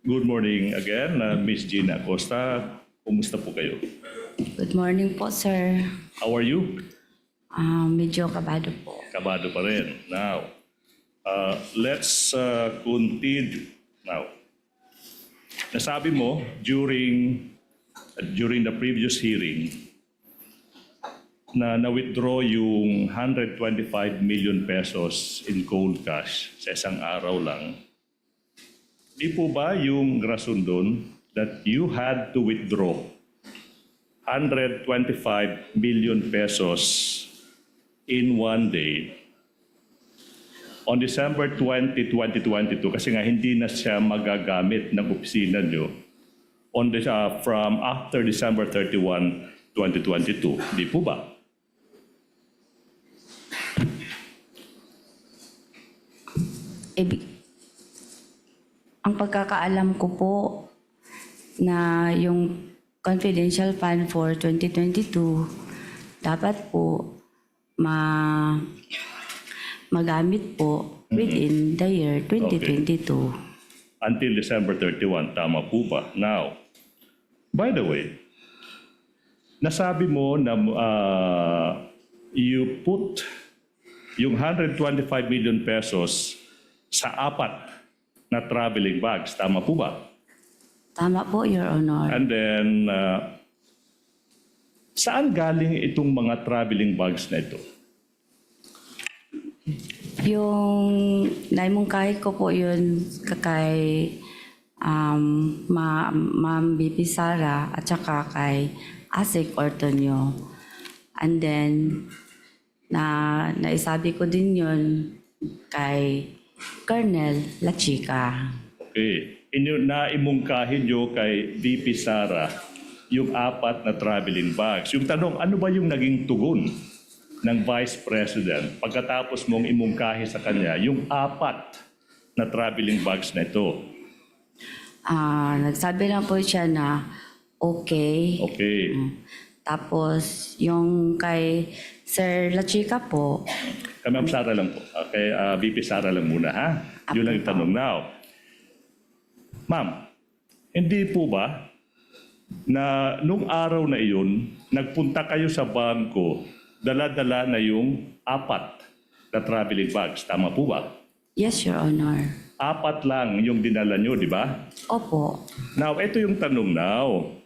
Good morning again, Miss Gina Acosta. Kumusta po kayo? Good morning po, sir. How are you? Medyo kabado po. Kabado pa rin. Now, let's continue. Now, nasabi mo during the previous hearing na na-withdraw yung 125 million pesos in cold cash sa isang araw lang. Di po ba yung rason doon that you had to withdraw 125 million pesos in one day on December 20, 2022 kasi nga hindi na siya magagamit ng opisina nyo from after December 31, 2022. Di po ba? Ang pagkakaalam ko po na yung confidential fund for 2022 dapat po magamit po within the year 2022. Until December 31, tama po ba? Now, by the way, nasabi mo na you put yung 125 million pesos sa apat na traveling bags. Tama po ba? Tama po, Your Honor. And then, saan galing itong mga traveling bags na ito? Yung naimungkahi ko po yun kay Ma'am BP Sara at saka kay Asik Ortonio. And then, naisabi ko din yun kay Colonel La Chica. Okay. Naimungkahin nyo kay VP Sara yung apat na traveling bags. Yung tanong, ano ba yung naging tugon ng Vice President pagkatapos mong imungkahi sa kanya yung apat na traveling bags na ito? Nagsabi lang po siya na okay. Okay. Tapos yung kay Sir La Chica po, Kay Ma'am Sara lang po. Kay VP Sara lang muna, ha? Yun lang yung tanong. Now, Ma'am, hindi po ba na nung araw na iyon, nagpunta kayo sa bangko, dala-dala na yung apat na traveling bags. Tama po ba? yes, Your Honor. Apat lang yung dinala nyo, di ba? Opo. Now, ito yung tanong now.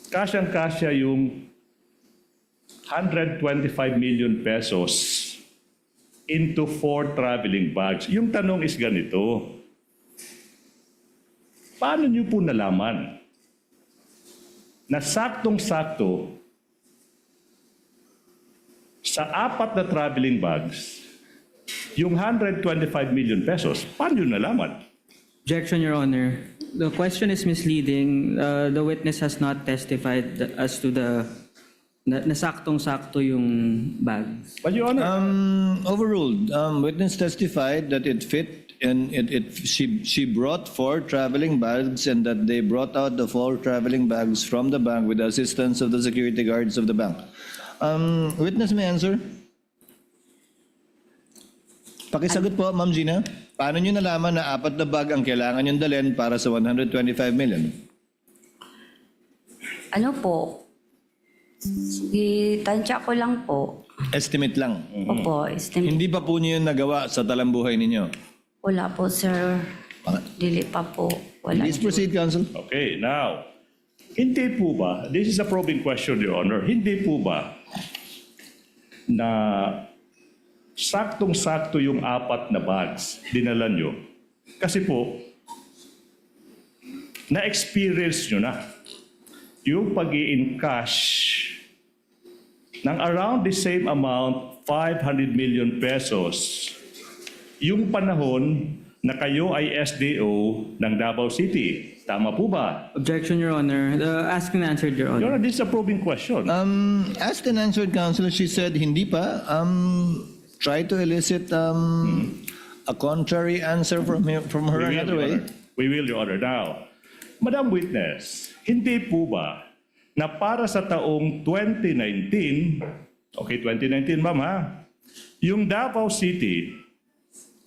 Kasyang-kasya yung 125 million pesos into 4 traveling bags. Yung tanong is ganito. Paano nyo po nalaman na saktong-sakto sa apat na traveling bags, yung 125 million pesos, paano nyo nalaman? Objection, Your Honor. The question is misleading. The witness has not testified as to the nasaktong-sakto yung bags. But Your Honor, Overruled. Witness testified that it fit and she brought 4 traveling bags and that they brought out the 4 traveling bags from the bank with the assistance of the security guards of the bank. Witness may answer. Pakisagot po, Ma'am Gina. Paano nyo nalaman na 4 na bag ang kailangan nyo dalhin para sa 125 million? Ano po? Itansya ko lang po. Estimate lang. Opo, estimate. Hindi pa po nyo yun nagawa sa talambuhay ninyo. Wala po, sir. Dili pa po. Wala. Please proceed, Counsel. okay, now, hindi po ba, this is a probing question, Your Honor, hindi po ba na saktong-sakto yung apat na bags dinala nyo? Kasi po, na-experience nyo na yung pag-i-encash ng around the same amount, 500 million pesos, yung panahon na kayo ay SDO ng Davao City. Tama po ba? Objection, Your Honor. Asked and answered, Your Your Honor. Honor, this is a probing question. Asked and answered, Counsel, she said hindi pa. Try to elicit a contrary answer from her another way. We will, Your Honor. Now, Madam Witness, hindi po ba na para sa taong 2019, okay, 2019, ma'am ha, yung Davao City,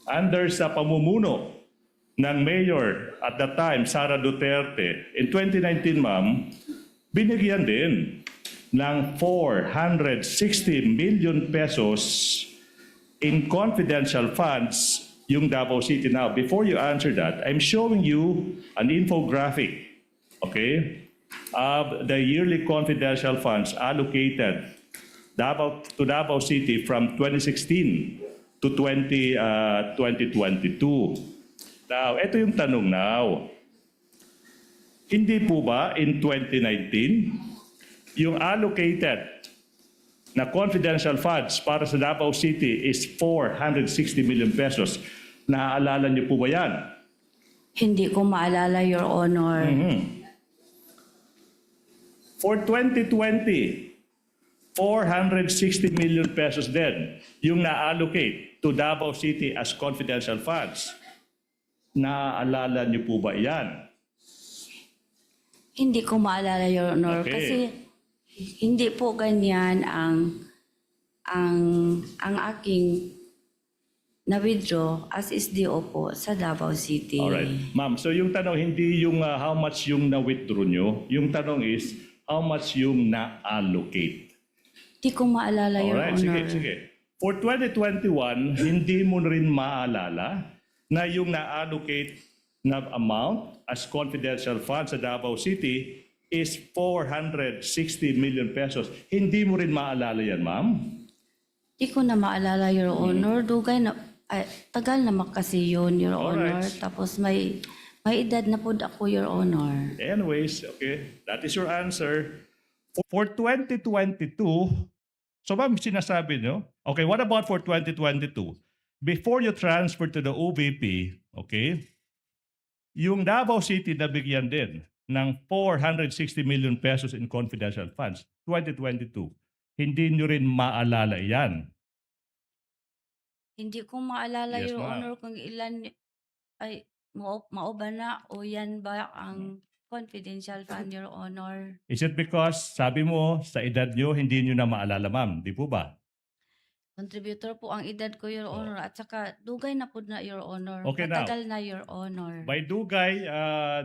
under sa pamumuno ng mayor at that time, Sara Duterte, in 2019, ma'am, binigyan din ng 460 million pesos in confidential funds yung Davao City. Now, before you answer that, I'm showing you an infographic, okay, of the yearly confidential funds allocated to Davao City from 2016 to 2022. Now, ito yung tanong now. Hindi po ba in 2019, yung allocated na confidential funds para sa Davao City is 460 million pesos. Naaalala niyo po ba yan? Hindi ko maalala, Your Honor. For 2020, 460 million pesos din yung na-allocate to Davao City as confidential funds. Naaalala niyo po ba yan? Hindi ko maalala, Your Honor. Okay. Kasi hindi po ganyan ang aking na-withdraw as SDO po sa Davao City. Alright. Ma'am, so yung tanong, hindi yung how much yung na-withdraw nyo. Yung tanong is, how much yung na-allocate. Hindi ko maalala, Your Alright, Honor. sige. For 2021, hindi mo rin maalala na yung na-allocate na amount as confidential funds sa Davao City is 460 million pesos. Hindi mo rin maalala yan, ma'am? Hindi ko na maalala, Your Honor. Dugay na, tagal naman kasi yun, Your Honor. Alright. Tapos may edad na po ako, Your Honor. Anyways, okay, that is your answer. For 2022, so ma'am, sinasabi nyo, okay, what about for 2022? Before you transfer to the OVP, okay, yung Davao City nabigyan din ng 460 million pesos in confidential funds, 2022. Hindi nyo rin maalala yan. Hindi ko maalala, Yes, Your ma'am. Honor, kung ilan, ay, mao ba na o yan ba ang confidential fund, Your Honor? Is it because, sabi mo, sa edad nyo, hindi nyo na maalala, ma'am? Di po ba? Contributor po ang edad ko, Your Honor. At saka, dugay na po na, Your Honor. Okay, now. Matagal na, Your Honor. By Dugay,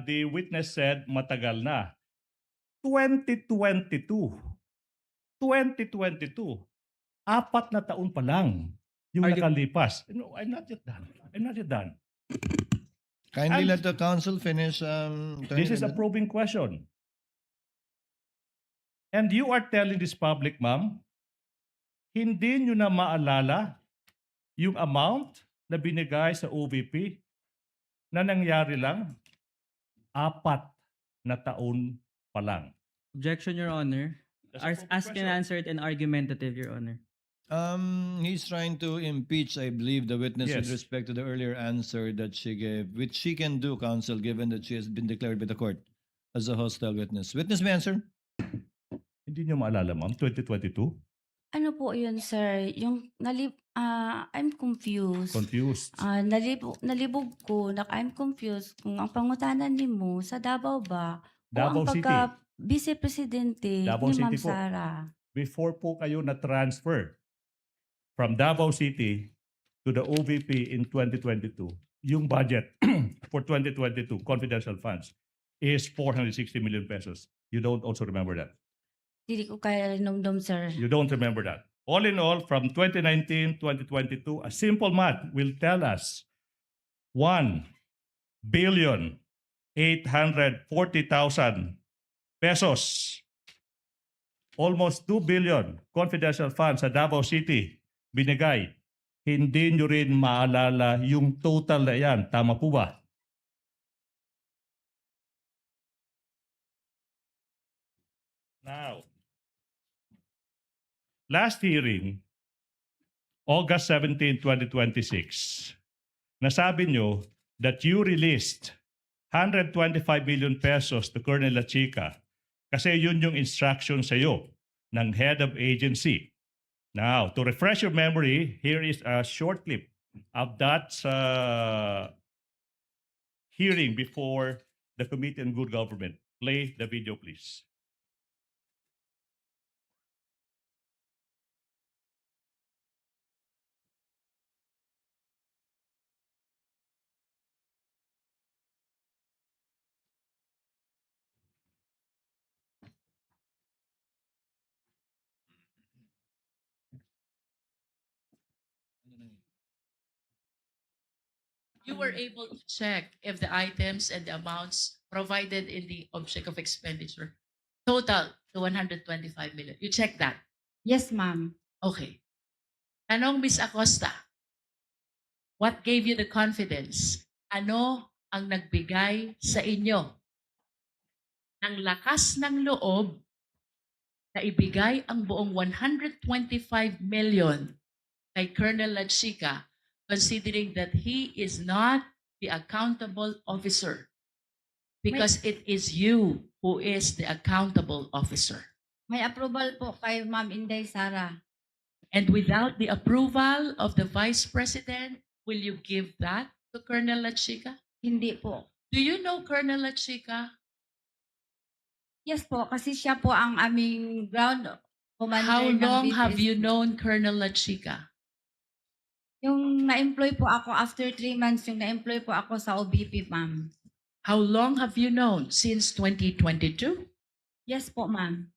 the witness said matagal na. 2022. 2022. 4 na taon pa lang yung Are you- nakalipas. No, I'm not yet done. I'm not yet done. Kindly And- let the council finish. This is a probing question. And you are telling this public, ma'am, hindi nyo na maalala yung amount na binigay sa OVP na nangyari lang 4 na taon pa lang. Objection, Your Honor. That's a probing Ask and question. answer it and argumentative, Your Honor. He's trying to impeach, I believe, the witness with Yes. respect to the earlier answer that she gave, which she can do, counsel, given that she has been declared by the court as a hostile witness. Witness may answer. Hindi nyo maalala, ma'am, 2022? Ano po yun, sir? Yung I'm confused. Confused. Nalibog ko, I'm confused kung ang pangutanan ni mo sa Davao ba Davao o ang City. vice-presidente Davao ni Ma'am City po. Sara. Before po kayo na-transfer from Davao City to the OVP in 2022, yung budget for 2022 confidential funds is 460 million pesos. You don't also remember that. Hindi ko kaya nomdom, sir. You don't remember that. All in all, from 2019, 2022, a simple math will tell us 1,840,000 pesos. Almost 2 billion confidential funds sa Davao City binigay. Hindi nyo rin maalala yung total na yan. Tama po ba? Now, last hearing, August 17, 2026, nasabi nyo that you released 125 million pesos to Colonel La Chica kasi yun yung instruction sa iyo ng head of agency. Now, to refresh your memory, here is a short clip of that hearing before the Committee on Good Government. Play the video, please. You were able to check if the items and the amounts provided in the object of expenditure total to 125 million. You checked that? Yes, ma'am. Okay. Tanong Miss Acosta, what gave you the confidence? Ano ang nagbigay sa inyo ng lakas ng loob na ibigay ang buong 125 million kay Colonel Lachica, considering that he is not the accountable officer? Because it is you who is the accountable officer. May approval po kay Ma'am Inday Sara. And without the approval of the Vice President, will you give that to Colonel Lachica? Hindi po. Do you know Colonel Lachica? Yes po, kasi siya po ang aming ground commander How ng long have BPS. you known Colonel Lachica? Yung na-employ po ako after 3 months, yung na-employ po ako sa OBP, ma'am. How long have you known? Since 2022? Yes po, ma'am.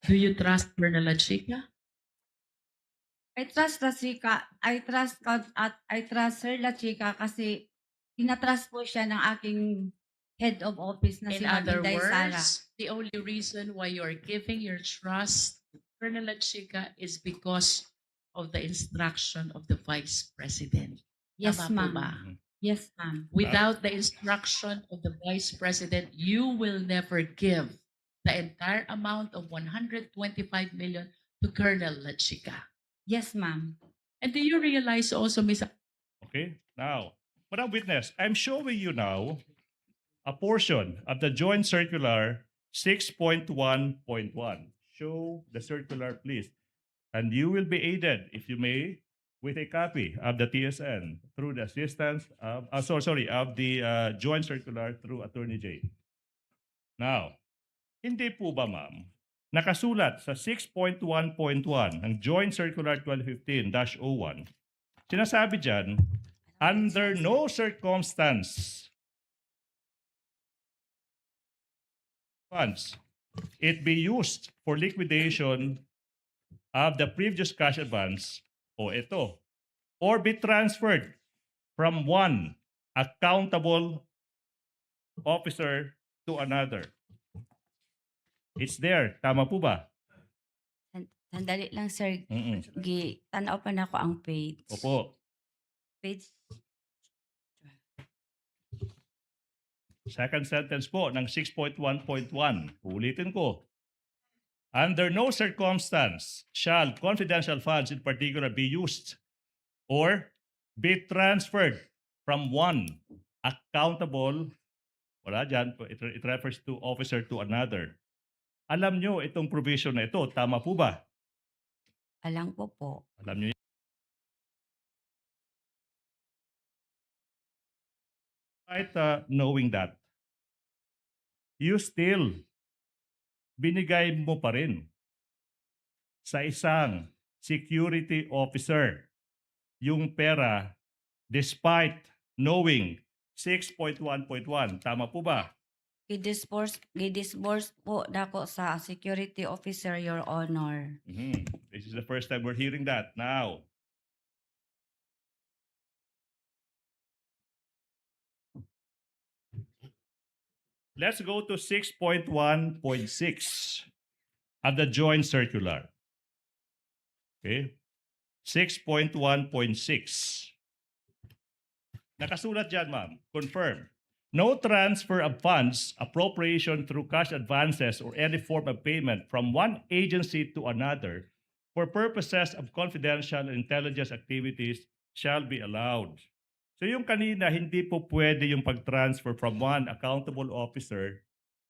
Do you trust Colonel Lachica? I trust Lachica. I trust Sir Lachica kasi tinatrust po siya ng aking head of office na si In Ma'am other Inday Sara. words, the only reason why you are giving your trust to Colonel Lachica is because of the instruction of the Vice President. Yes, Tama po ma'am. ba? Yes, ma'am. Without the instruction of the Vice President, you will never give the entire amount of 125 million to Colonel Lachica. Yes, ma'am. And do you realize also, Ms. Okay, now, Madam Witness, I'm showing you now a portion of the Joint Circular 6.1.1. Show the circular, please. And you will be aided, if you may, with a copy of the TSN through the assistance of, of the Joint Circular through Attorney J. Now, hindi po ba, ma'am, nakasulat sa 6.1.1 ng Joint Circular 2015-01, sinasabi dyan, under no circumstance funds it be used for liquidation of the previous cash advance o ito, or be transferred from one accountable officer to another. It's there. Tama po ba? Sandali lang, sir. Mm-mm. Tanaw pa na ako ang page. Opo. Page. Second sentence po ng 6.1.1. Ulitin ko. Under no circumstance shall confidential funds in particular be used or be transferred from one accountable, wala dyan, it refers to officer to another. Alam nyo itong provision na ito, tama po ba? Alam ko po. Alam nyo yan. Despite knowing that, you still binigay mo pa rin sa isang security officer yung pera despite knowing 6.1.1. Tama po ba? Gidisburse po dako sa security officer, Your Honor. This is the first time we're hearing that. Now, let's go to 6.1.6 of the joint circular. Okay? 6.1.6. Nakasulat dyan, ma'am. Confirm. No transfer of funds, appropriation through cash advances or any form of payment from one agency to another for purposes of confidential and intelligence activities shall be allowed. So yung kanina, hindi po pwede yung pag-transfer from one accountable officer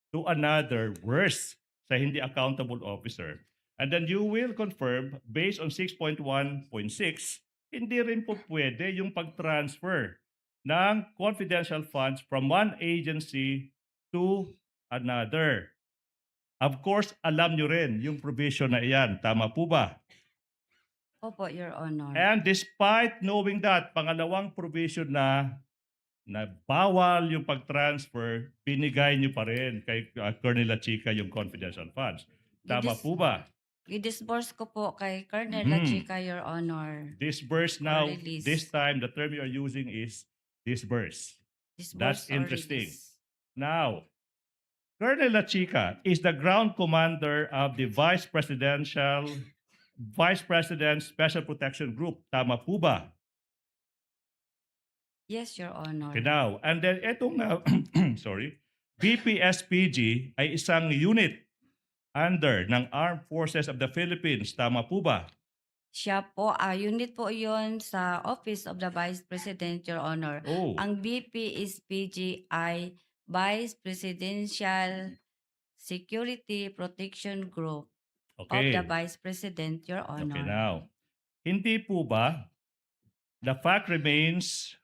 to another, worse, sa hindi accountable officer. And then you will confirm, based on 6.1.6, hindi rin po pwede yung pag-transfer ng confidential funds from one agency to another. Of course, alam nyo rin yung provision na iyan. Tama po ba? Opo, Your Honor. And despite knowing that, pangalawang provision na bawal yung pag-transfer, binigay nyo pa rin kay Colonel Lachica yung confidential funds. Tama po ba? Gidisburse ko po kay Colonel Mhm. Lachica, Your Honor. Disbursed now, Release. this time, the term you are using is Disbursed. Disbursed or interesting. released. Now, Colonel La Chica is the ground commander of the Vice President's Special Protection Group. Tama po ba? Yes, Your Honor. Okay, now, and then etong, sorry, BPSPG ay isang unit under ng Armed Forces of the Philippines. Tama po ba? Siya po, unit po yon sa Office of the Vice President, Your Honor. Oh, Ang BP is PGI, Vice Presidential Security Protection Group of okay. the Vice President, Your Okay, Honor. now, hindi po ba the fact remains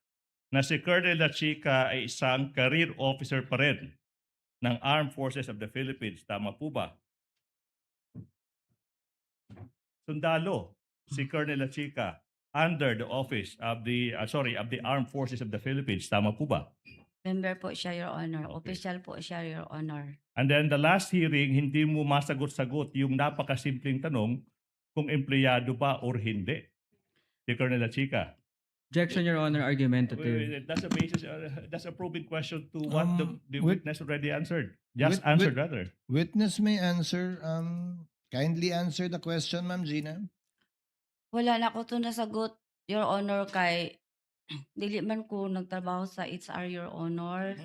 na si Colonel La Chica ay isang career officer pa rin ng Armed Forces of the Philippines. Tama po ba? Sundalo, si Colonel La Chica under the office of the Armed Forces of the Philippines. Tama po ba? Member po siya, Your Honor. Okay. Official po siya, Your Honor. And then the last hearing, hindi mo masagot-sagot yung napakasimpleng tanong kung empleyado ba or hindi. Si Colonel La Chica. Objection, Your Honor, argumentative. That's a basis, that's a probing question to what the Wit- witness already answered. Just wit- answered wit- rather. Witness may answer. Kindly answer the question, Ma'am Gina. Wala na ko to nasagot, Your Honor, kay dili man ko nagtrabaho sa HR, Your Honor.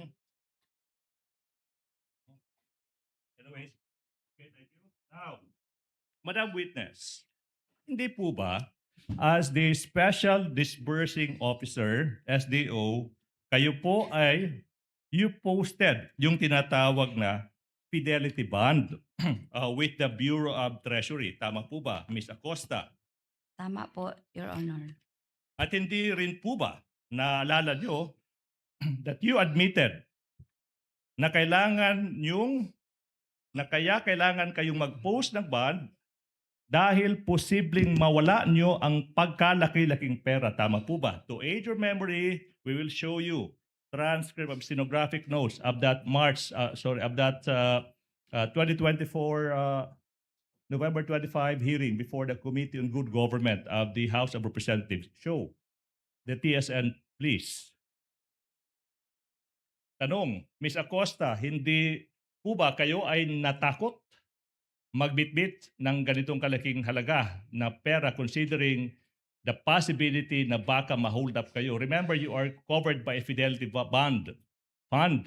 Anyways, okay, thank you. Now, Madam Witness, hindi po ba as the Special Disbursing Officer, SDO, kayo po ay you posted yung tinatawag na fidelity bond with the Bureau of Treasury. Tama po ba, Ms. Acosta? Tama po, Your Honor. At hindi rin po ba naalala nyo that you admitted na kailangan kayong mag-post ng bond dahil posibleng mawala nyo ang pagkalaki-laking pera. Tama po ba? To aid your memory, we will show you transcript of stenographic notes of that 2024 November 25 hearing before the Committee on Good Government of the House of Representatives. Show the TSN, please. Tanong, Ms. Acosta, hindi po ba kayo ay natakot magbitbit ng ganitong kalaking halaga na pera considering the possibility na baka ma-hold up kayo? Remember, you are covered by a fidelity bond, and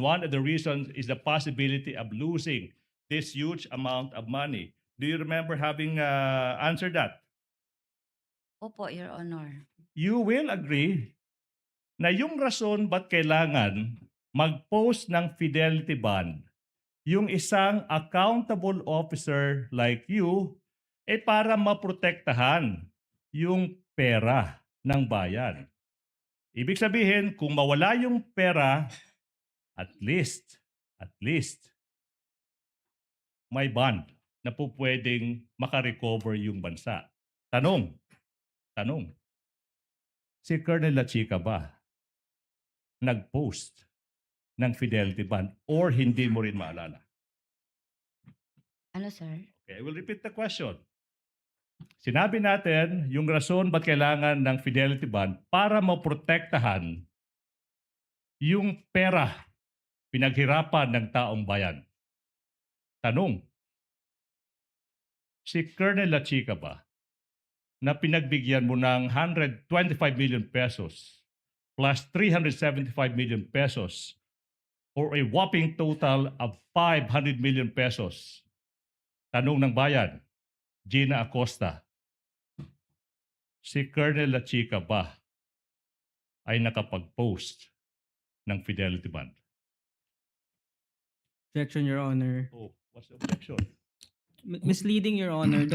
one of the reasons is the possibility of losing this huge amount of money. Do you remember having answered that? Opo, Your Honor. You will agree na yung rason ba't kailangan mag-post ng fidelity bond yung isang accountable officer like you para maprotektahan yung pera ng bayan. Ibig sabihin, kung mawala yung pera, at least, may bond na po pwedeng makarecover yung bansa. Tanong, si Colonel La Chica ba nag-post ng fidelity bond or hindi mo rin maalala? Ano, sir? Okay, I will repeat the question. Sinabi natin yung rason ba't kailangan ng fidelity bond para maprotektahan yung pera pinaghirapan ng taong bayan. Tanong, si Colonel La Chica ba na pinagbigyan mo ng 125 million pesos plus 375 million pesos or a whopping total of 500 million pesos? Tanong ng bayan, Gina Acosta, si Colonel La Chica ba ay nakapag-post ng fidelity bond? Objection, Your Honor. Oh, what's the objection? Misleading, Your Honor.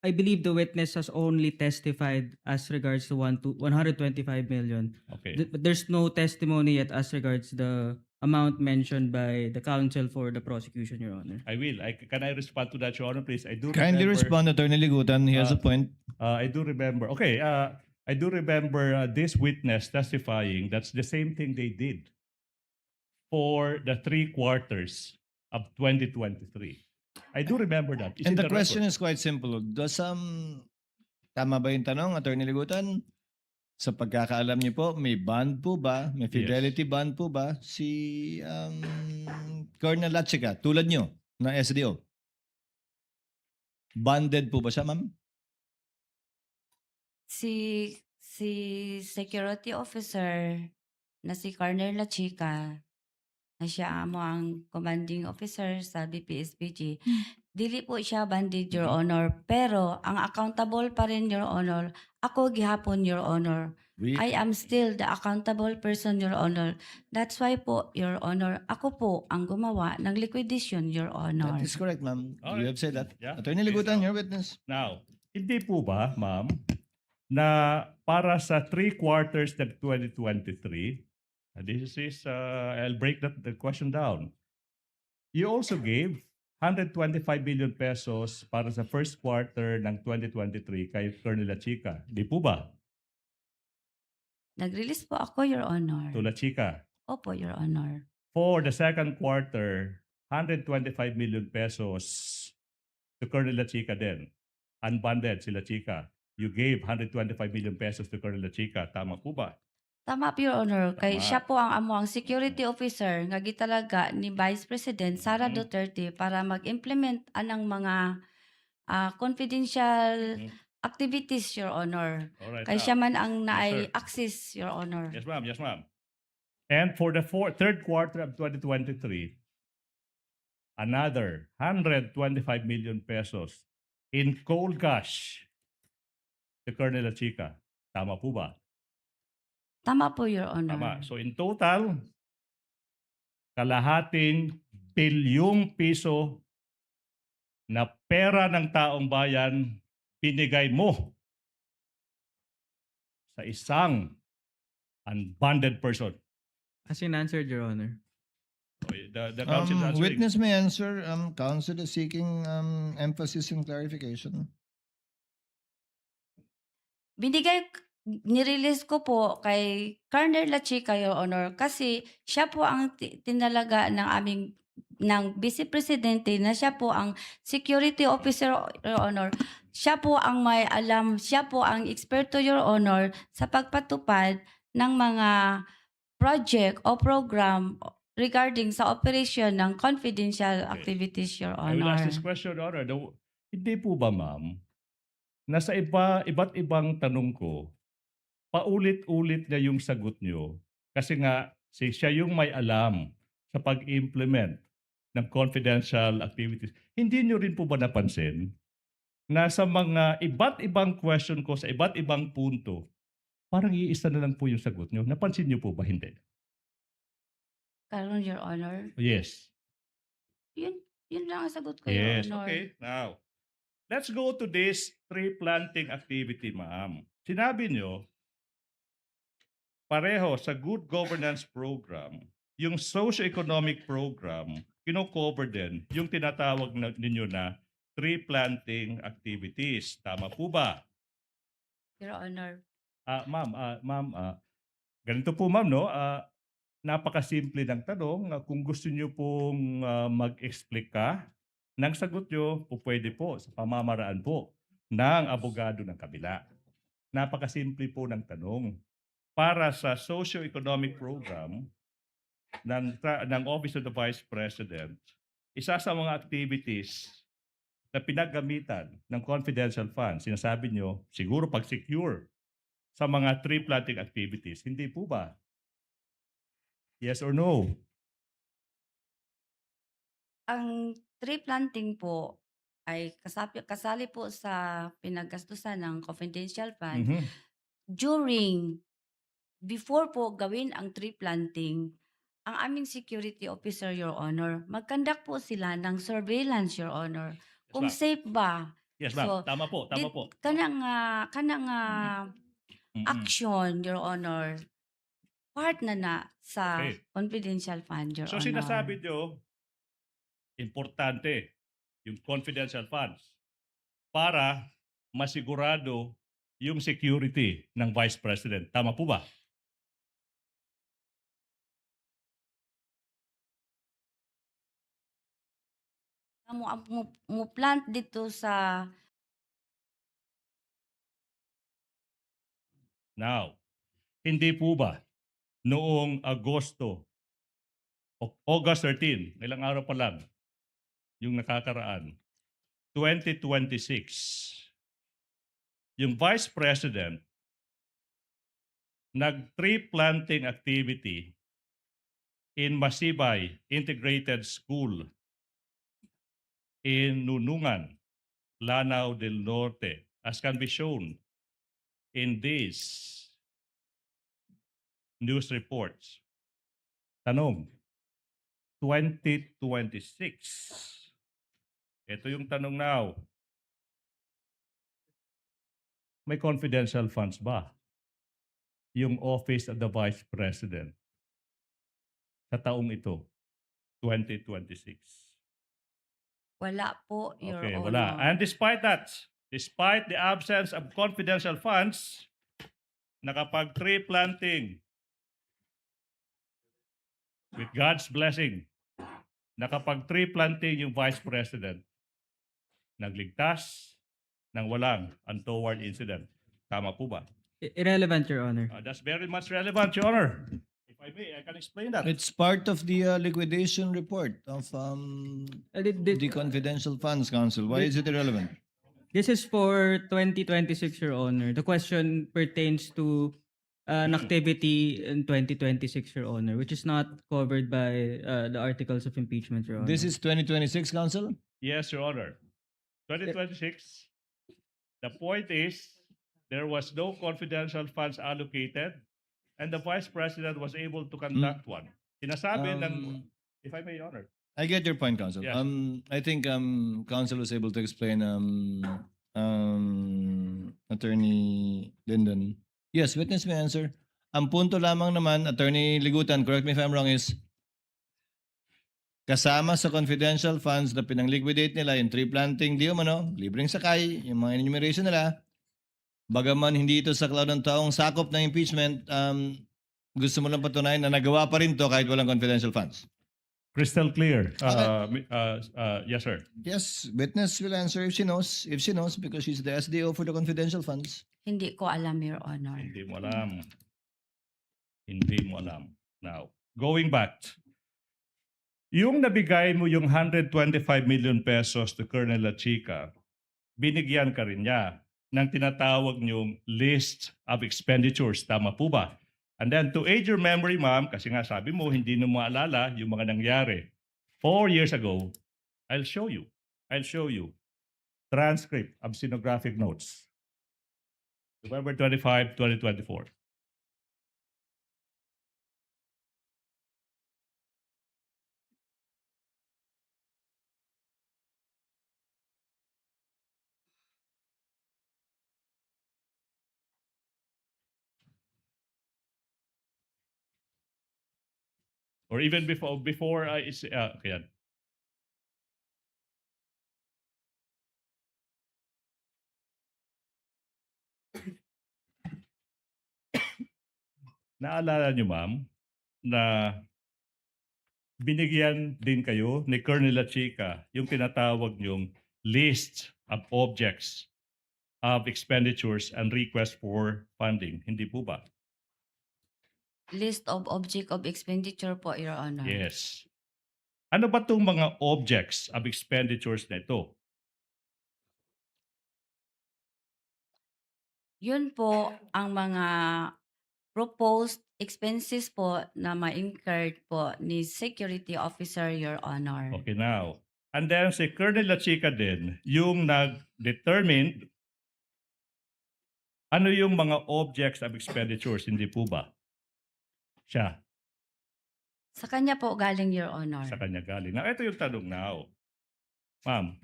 I believe the witness has only testified as regards to 125 million. Okay. But there's no testimony yet as regards the amount mentioned by the counsel for the prosecution, Your Honor. I will. Can I respond to that, Your Honor, please? I do Kindly remember, respond, Attorney Ligutan. He has a point. I do remember. Okay. I do remember this witness testifying. That's the same thing they did for the 3 quarters of 2023. I do remember that. It's And in the question record. is quite simple. Tama ba yung tanong, Attorney Ligutan? Sa pagkakaalam niyo po, may bond po ba? May Yes. fidelity bond po ba si Colonel Lachica, tulad niyo na SDO? Bonded po ba siya, ma'am? Si security officer na si Colonel La Chica, na siya amo ang commanding officer sa BPSPG, dili po siya banded, Your Honor. Pero ang accountable pa rin, Your Honor, ako gihapon, Your Honor. We, I am still the accountable person, Your Honor. That's why po, Your Honor, ako po ang gumawa ng liquidation, Your Honor. that is correct, ma'am. You Alright. have said that. Yeah. Attorney Okay, Libutan, now. your witness. Now, hindi po ba, ma'am, na para sa 3 quarters ng 2023, this is, I'll break the question down. You also gave 125 billion pesos para sa first quarter ng 2023 kay Colonel La Chica. Di po ba? Nag-release po ako, Your Honor. To La Chica. Opo, Your Honor. For the second quarter, 125 million pesos to Colonel La Chica din. Unbundled si La Chica. You gave 125 million pesos to Colonel La Chica. Tama po ba? Tama po, Your Honor. Kay Tama. siya po ang amuang security officer nga gitalaga ni Vice President Sara Mhm. Duterte para mag-implement anang mga confidential Mhm. activities, Your Honor. Alright. Kay now. siya man ang Yes, naay sir. access, Your Honor. Yes, ma'am. Yes, ma'am. And for the third quarter of 2023, another 125 million pesos in cold cash to Colonel La Chica. Tama po ba? Tama po, Your Honor. Tama. So in total, kalahating bilyong piso na pera ng taong bayan binigay mo sa isang unbonded person. As in answered, Your Honor. The counsel is answering. Witness may answer. Counsel is seeking emphasis and clarification. Nirelease ko po kay Colonel La Chica, Your Honor, kasi siya po ang tinalaga ng Vice Presidente na siya po ang security officer, Your Honor. Siya po ang may alam, siya po ang eksperto, Your Honor, sa pagpatupad ng mga project o program regarding sa operation ng confidential activities, Your I will ask Honor. this question, Your Honor. Hindi po ba, ma'am, na sa iba't ibang tanong ko, paulit-ulit na yung sagot nyo kasi nga siya yung may alam sa pag-implement ng confidential activities. Hindi nyo rin po ba napansin na sa mga iba't ibang question ko sa iba't ibang punto, parang iisa na lang po yung sagot nyo? Napansin nyo po ba? Hindi. Karon, Your Honor. Yes. Yun lang ang sagot ko, Yes. Your Honor. Okay. Now, let's go to this tree planting activity, ma'am. Sinabi nyo, pareho sa good governance program, yung socio-economic program, kino-cover din yung tinatawag ninyo na tree planting activities. Tama po ba? Your Honor. Ma'am, ganito po ma'am, no? Napakasimple ng tanong. Kung gusto niyo pong mag-explica ng sagot nyo, pwede po sa pamamaraan po ng abogado ng kabila. Napakasimple po ng tanong. Para sa socio-economic program ng Office of the Vice President, isa sa mga activities na pinaggamitan ng confidential funds, sinasabi nyo, siguro pag-secure sa mga tree planting activities. Hindi po ba? Yes or no? Ang tree planting po ay kasali po sa pinaggastusan ng confidential fund. Mhm. Before po gawin ang tree planting, ang aming security officer, Your Honor, mag-conduct po sila ng surveillance, Your Honor. Kung ma'am. safe ba? Yes, ma'am. So, Tama po. Kanang Mhm. action, Your Honor, part na sa Okay. confidential fund, Your So Honor. sinasabi nyo, importante yung confidential funds para masigurado yung security ng Vice President. Tama po ba? Mo plant dito sa Now, Hindi po ba noong August 13, ilang araw pa lang yung nakakaraan, 2026, yung Vice President nag-tree planting activity in Masibay Integrated School in Nunungan, Lanao del Norte, as can be shown in these news reports. Tanong, 2026. Ito yung tanong now. May confidential funds ba yung Office of the Vice President sa taong ito, 2026? Wala po, Your Okay, Honor. wala. And despite that, despite the absence of confidential funds, nakapag-tree planting with God's blessing, nakapag-tree planting yung Vice President, nagligtas ng walang untoward incident. Tama po ba? Irrelevant, Your Honor. That's very much relevant, Your Honor. If I may, I can explain that. It's part of the liquidation report of the confidential funds, Counsel. Why is it irrelevant? This is for 2026, Your Honor. The question pertains to an activity in 2026, Your Honor, which is not covered by the articles of impeachment, Your Honor. This is 2026, Counsel? Yes, Your Honor. 2026, the point is, there was no confidential funds allocated and the Vice President was able to conduct one. Sinasabi ng, if I may, Your Honor. I get your point, Counsel. Yes. I think Counsel was able to explain Attorney Linden. Yes, witness may answer. Ang punto lamang naman, Attorney Ligutan, correct me if I'm wrong, is kasama sa confidential funds na pinang-liquidate nila, yung tree planting, di umano, libreng sakay, yung mga enumeration nila, bagaman hindi ito sa cloud ng taong sakop ng impeachment, gusto mo lang patunayan na nagawa pa rin to kahit walang confidential funds. Crystal clear. Yes, sir. Yes, witness will answer if she knows. If she knows, because she's the SDO for the confidential funds. Hindi ko alam, Your Honor. Hindi mo alam. Hindi mo alam. Now, going back, yung nabigay mo yung 125 million pesos to Colonel La Chica, binigyan ka rin niya ng tinatawag niyong list of expenditures. Tama po ba? And then to aid your memory, ma'am, kasi nga sabi mo, hindi mo maalala yung mga nangyari. 4 years ago, I'll show you. Transcript of stenographic notes. November 25, 2024. Or even before okay, yan. Naalala niyo, ma'am, na binigyan din kayo ni Colonel La Chica yung tinatawag niyong list of objects of expenditures and request for funding. Hindi po ba? List of object of expenditure po, Your Honor. Yes. Ano ba itong mga objects of expenditures na ito? Yun po ang mga proposed expenses po na ma-incurred po ni Security Officer, Your Honor. Okay, now. And then si Colonel La Chica din, yung nag-determine ano yung mga objects of expenditures, hindi po ba? Siya, Sa kanya po galing, Your Honor. sa kanya galing. Now, ito yung tanong now. Ma'am,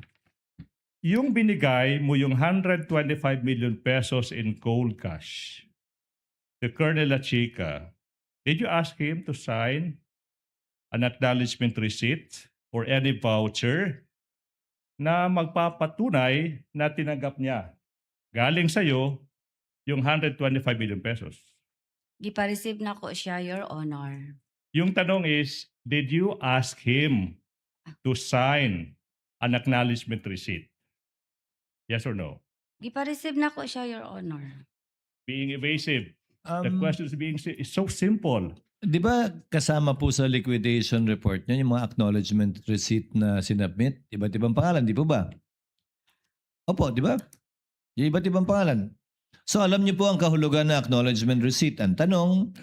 yung binigay mo yung 125 million pesos in cold cash to Colonel La Chica, did you ask him to sign an acknowledgement receipt or any voucher na magpapatunay na tinanggap niya galing sa'yo yung 125 million pesos? Gipa-receive na ko siya, Your Honor. Yung tanong is, did you ask him to sign an acknowledgement receipt? Yes or no? Gipa-receive na ko siya, Your Honor. Being evasive, The question is so simple. Di ba kasama po sa liquidation report niyo yung mga acknowledgement receipt na sinubmit? Iba't ibang pangalan, di po ba? Opo, di ba? Yung iba't ibang pangalan. So alam niyo po ang kahulugan na acknowledgement receipt. Ang tanong,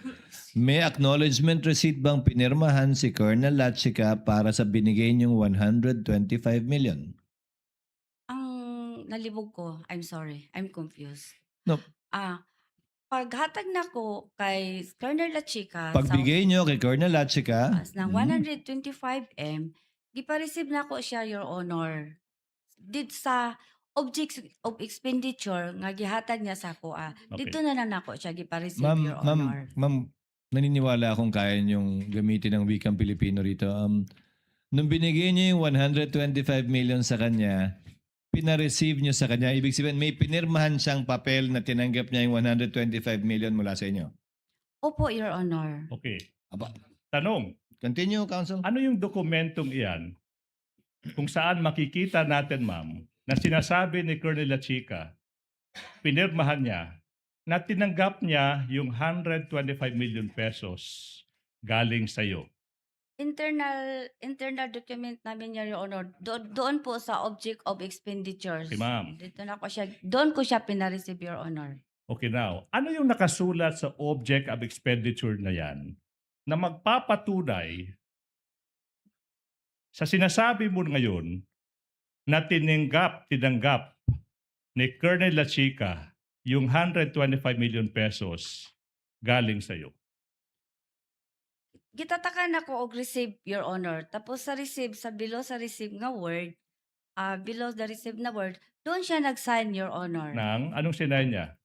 may acknowledgement receipt bang pinirmahan si Colonel Lachica para sa binigay niyong 125 million? Ang nalibog ko, I'm sorry, I'm confused. No. Paghatag na ko kay Colonel Lachica Pagbigay niyo kay Colonel Lachica, ng 125M, gipa-receive na ko siya, Your Honor. Did sa objects of expenditure nga gihatag niya sa ko, Okay. dito na nako siya gipa-receive, Your Ma'am, Honor. naniniwala akong kaya niyong gamitin ang wikang Pilipino rito. Nung binigay niyo yung 125 million sa kanya, pina-receive niyo sa kanya. Ibig sabihin, may pinirmahan siyang papel na tinanggap niya yung 125 million mula sa inyo. Opo, Your Honor. Okay. Aba, Tanong, continue, Counsel. ano yung dokumentong iyan kung saan makikita natin, ma'am, na sinasabi ni Colonel Lachica, pinirmahan niya, na tinanggap niya yung 125 million pesos galing sa iyo? Internal document namin, Your Honor. Doon po sa object of expenditures. Okay, ma'am. Doon ko siya pina-receive, Your Honor. Okay, now, ano yung nakasulat sa object of expenditure na yan na magpapatunay sa sinasabi mo ngayon na tinanggap ni Colonel Lachica yung 125 million pesos galing sa iyo? Gitatakan ako og receive, Your Honor. Tapos sa receive, below sa receive nga word, below the receive na word, doon siya nag-sign, Your Honor. Nang anong sinay niya?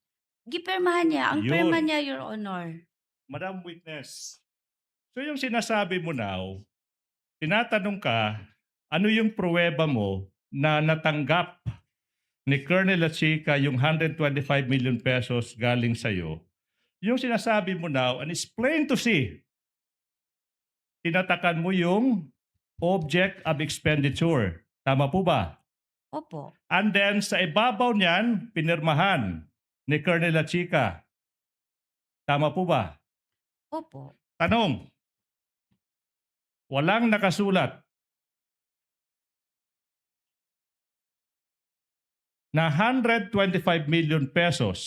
Gipirmahan niya. Ang Yun. pirma niya, Your Honor. Madam Witness, so yung sinasabi mo now, tinatanong ka, ano yung pruweba mo na natanggap ni Colonel Lachica yung 125 million pesos galing sa'yo? Yung sinasabi mo now, and it's plain to see, tinatakan mo yung object of expenditure. Tama po ba? Opo. And then sa ibabaw niyan, pinirmahan ni Colonel Lachica. Tama po ba? Opo. Tanong, walang nakasulat na 125 million pesos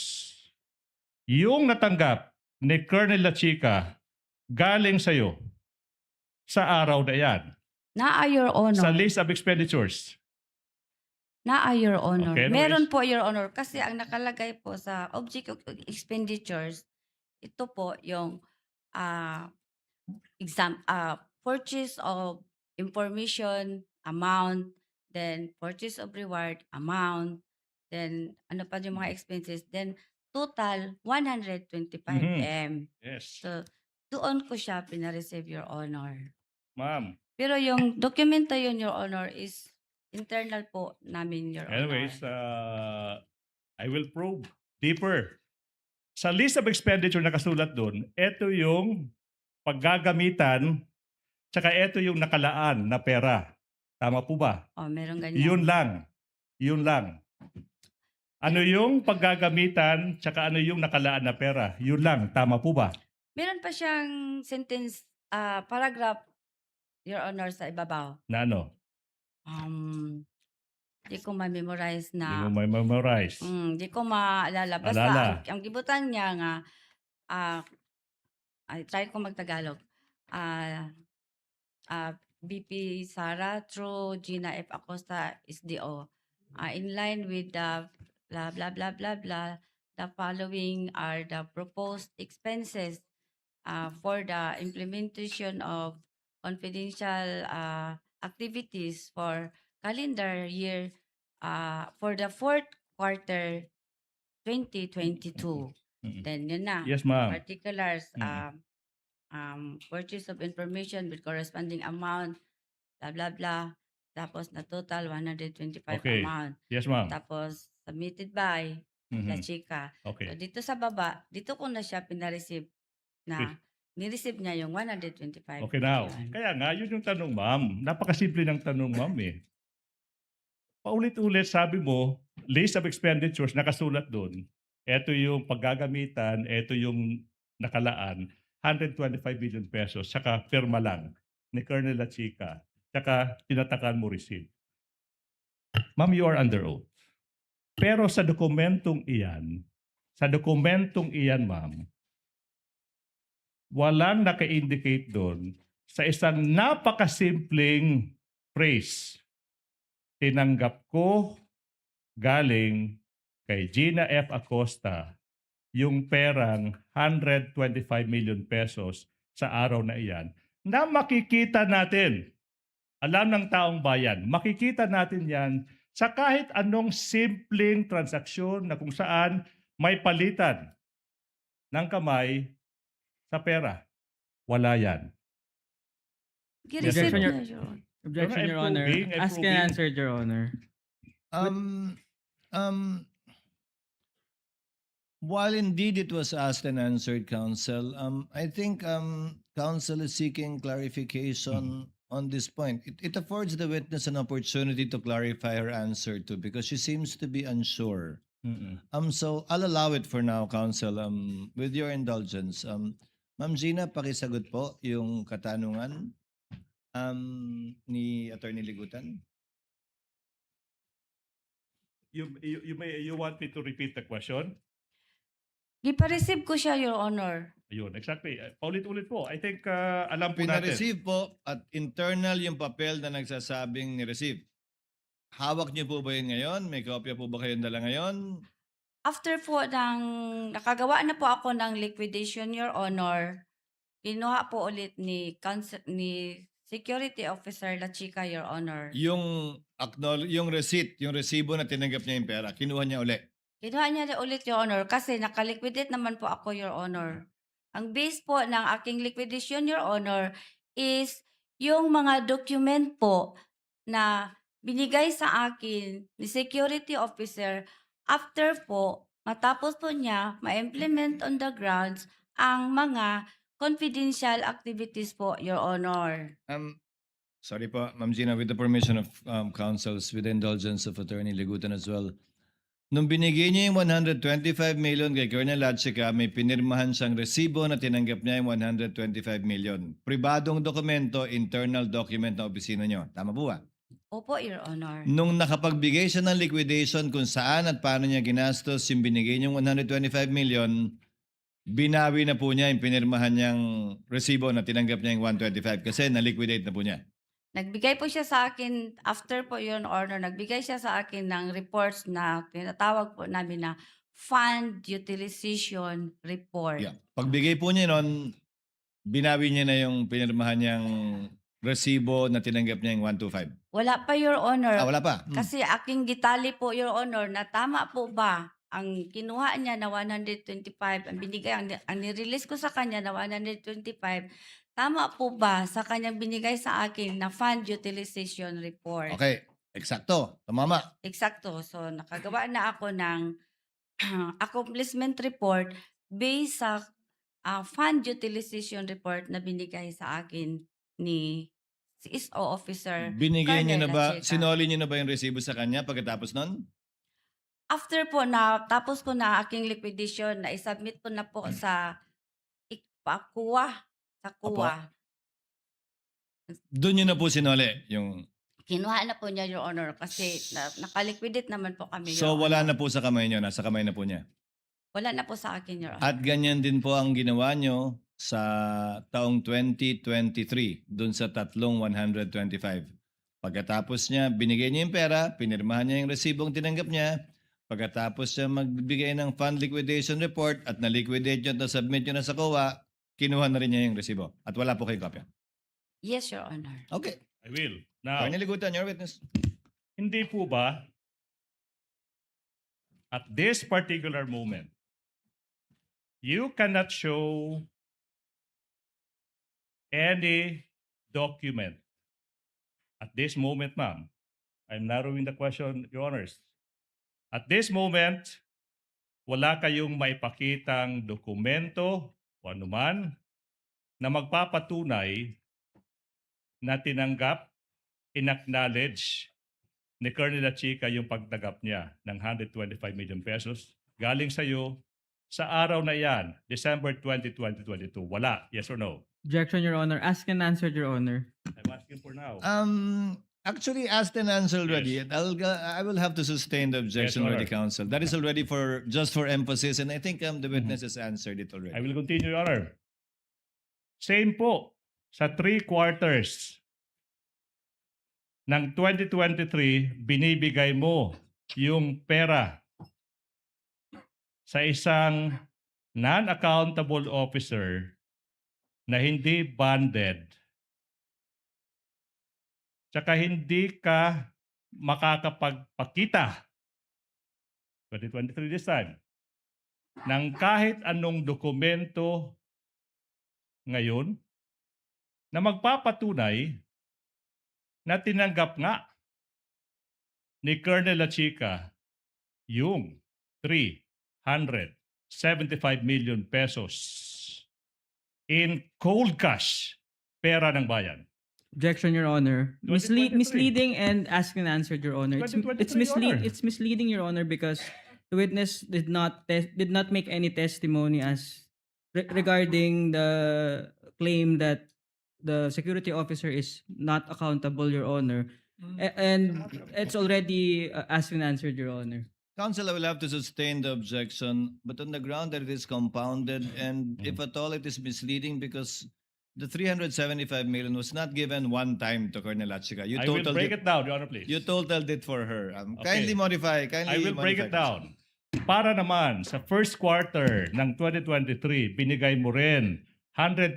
yung natanggap ni Colonel Lachica galing sa'yo sa araw na yan, Naa, Your Honor. sa list of expenditures. Naa, Your Honor. Okay, anyways. Meron po, Your Honor. Kasi ang nakalagay po sa object of expenditures, ito po yung purchase of information amount, then purchase of reward amount, then ano pa yung mga expenses, then total 125M. Yes. So, doon ko siya pina-receive, Your Honor. Ma'am, Pero yung dokumento yun, Your Honor, is internal po namin, Your anyways, Honor. I will probe deeper. Sa list of expenditure na kasulat doon, ito yung paggagamitan, tsaka ito yung nakalaan na pera. Tama po ba? Meron ganyan. Yun lang. Yun lang. Ano yung paggagamitan, tsaka ano yung nakalaan na pera? Yun lang. Tama po ba? Meron pa siyang sentence, paragraph, Your Honor, sa ibabaw. Na ano? Di ko ma-memorize Hindi na. mo may memorize. Di ko maalala. Basta Alala. ang gibutan niya nga, I try ko magtagalog. BP Sara through Gina F. Acosta SDO. In line with the blah blah blah blah blah, the following are the proposed expenses for the implementation of confidential activities for calendar year for the fourth quarter 2022. Mm. Then yun na. Yes, ma'am. Particulars, Mm. purchase of information with corresponding amount, blah blah blah. Tapos na total 125 Okay. amount. Yes, ma'am. Tapos submitted by La Mhm. Chica. So Okay. dito sa baba, dito ko na siya pina-receive na ni-receive niya yung 125. Okay now. million. Kaya nga, yun yung tanong, ma'am. Napakasimple ng tanong, ma'am eh. Paulit-ulit sabi mo, list of expenditures, nakasulat doon. ito yung paggagamitan, ito yung nakalaan, 125 billion pesos, saka firma lang ni Colonel La Chica, saka tinatakan mo receipt. Ma'am, you are under oath. Pero sa dokumentong iyan, ma'am, walang naka-indicate doon sa isang napakasimpleng phrase. Tinanggap ko galing kay Gina F. Acosta yung perang 125 million pesos sa araw na iyan na makikita natin, alam ng taong bayan, makikita natin yan sa kahit anong simpleng transaksyon na kung saan may palitan ng kamay sa pera. Wala yan. Gireceive Objection, na yun. Objection, I'm Your Honor. proving, I'm Ask and proving. answered, Your Honor. While indeed it was asked and answered, counsel, I think counsel is seeking clarification on this point. It affords the witness an opportunity to clarify her answer too, because she seems to be unsure. So I'll allow it for now, counsel. With your indulgence, Ma'am Gina, pakisagot po yung katanungan ni Attorney Ligutan. You want me to repeat the question? Gipa-receive ko siya, Your Honor. Ayun, exactly. Paulit-ulit po. I think alam po natin. Pina-receive po at internal yung papel na nagsasabing ni-receive. Hawak niyo po ba yun ngayon? May kopya po ba kayong dala ngayon? After po nakagawa na po ako ng liquidation, Your Honor, kinuha po ulit ni Security Officer La Chica, Your Honor. Yung receipt, yung resibo na tinanggap niya yung pera, kinuha niya uli. Kinuha niya ulit, Your Honor, kasi nakaliquidate naman po ako, Your Honor. Ang base po ng aking liquidation, Your Honor, is yung mga document po na binigay sa akin ni Security Officer after po, matapos po niya ma-implement on the grounds ang mga confidential activities po, Your Honor. Sorry po, Ma'am Gina, with the permission of counsels, with the indulgence of Attorney Ligutan as well. Nung binigay niya yung 125 million kay Colonel Lachica, may pinirmahan siyang resibo na tinanggap niya yung 125 million. Pribadong dokumento, internal document na opisina niyo. Tama po ba? Opo, Your Honor. Nung nakapagbigay siya ng liquidation kung saan at paano niya ginastos yung binigay niyong 125 million, binawi na po niya yung pinirmahan niyang resibo na tinanggap niya yung 125 kasi na-liquidate na po niya. Nagbigay po siya sa akin, after po Your Honor, nagbigay siya sa akin ng reports na tinatawag po namin na Fund Utilization Report. Yeah. Pagbigay po niya nun, binawi niya na yung pinirmahan niyang resibo na tinanggap niya yung 125. Wala pa, Your Honor. Wala pa. Kasi aking gitali po, Your Honor, na tama po ba ang kinuha niya na 125, ang binigay, ang nirelease ko sa kanya na 125, tama po ba sa kanyang binigay sa akin na Fund Utilization Report? Okay, eksakto. Tumama. Eksakto. So, nakagawa na ako ng accomplishment report based sa Fund Utilization Report na binigay sa akin ni CSO Officer. Binigay niyo na Colonel ba, Lachica. sinoli niyo na ba yung resibo sa kanya pagkatapos nun? After po na tapos ko na aking liquidation, na isubmit ko na po sa KUA, sa KUA. Doon niyo na po sinoli yung... Kinuha na po niya, Your Honor, kasi nakaliquidate naman po kami, Your So wala Honor. na po sa kamay niyo, nasa kamay na po niya. Wala na po sa akin, Your Honor. At ganyan din po ang ginawa niyo sa taong 2023, doon sa tatlong 125. Pagkatapos niya, binigay niya yung pera, pinirmahan niya yung resibong tinanggap niya. Pagkatapos niya magbigay ng fund liquidation report at na-liquidate niyo at na-submit niyo na sa COA, kinuha na rin niya yung resibo. At wala po kayong kopya. Yes, Your Honor. Okay. I will. Now, Attorney Ligutan, your witness. hindi po ba at this particular moment, you cannot show any document. At this moment, ma'am, I'm narrowing the question, Your Honors. At this moment, wala kayong maipakitang dokumento o anuman na magpapatunay na tinanggap, inacknowledge ni Colonel Lachica yung pagtanggap niya ng 125 million pesos galing sa'yo sa araw na yan, December 20, 2022? Wala. Yes or no? Objection, Your Honor. Asked and answered, Your Honor. I'm asking for now. Actually asked and answered already. Yes. I will have to sustain the objection Yes, already, Honor. counsel. That is already just for emphasis, and I think the witness has answered it already. I will continue, Your Honor. Same po sa 3 quarters ng 2023, binibigay mo yung pera sa isang non-accountable officer na hindi bonded, tsaka hindi ka makakapagpakita, 2023 this time, ng kahit anong dokumento ngayon na magpapatunay na tinanggap nga ni Colonel Lachica yung 375 million pesos in cold cash, pera ng bayan. Objection, Your Honor. 2023. Misleading and asked and answered, Your Honor. It's 2023, Your Honor. It's misleading, Your Honor, because the witness did not make any testimony as regarding the claim that the security officer is not accountable, Your Honor. And it's already asked and answered, Your Honor. Counsel, I will have to sustain the objection, but on the ground that it is compounded, and if at all it is misleading, because the 375 million was not given one time to Colonel Lachica. You I will totaled break it down, Your Honor, please. You totaled it for her. Okay. Kindly modify. I will break it down. Para naman sa first quarter ng 2023, binigay mo rin 125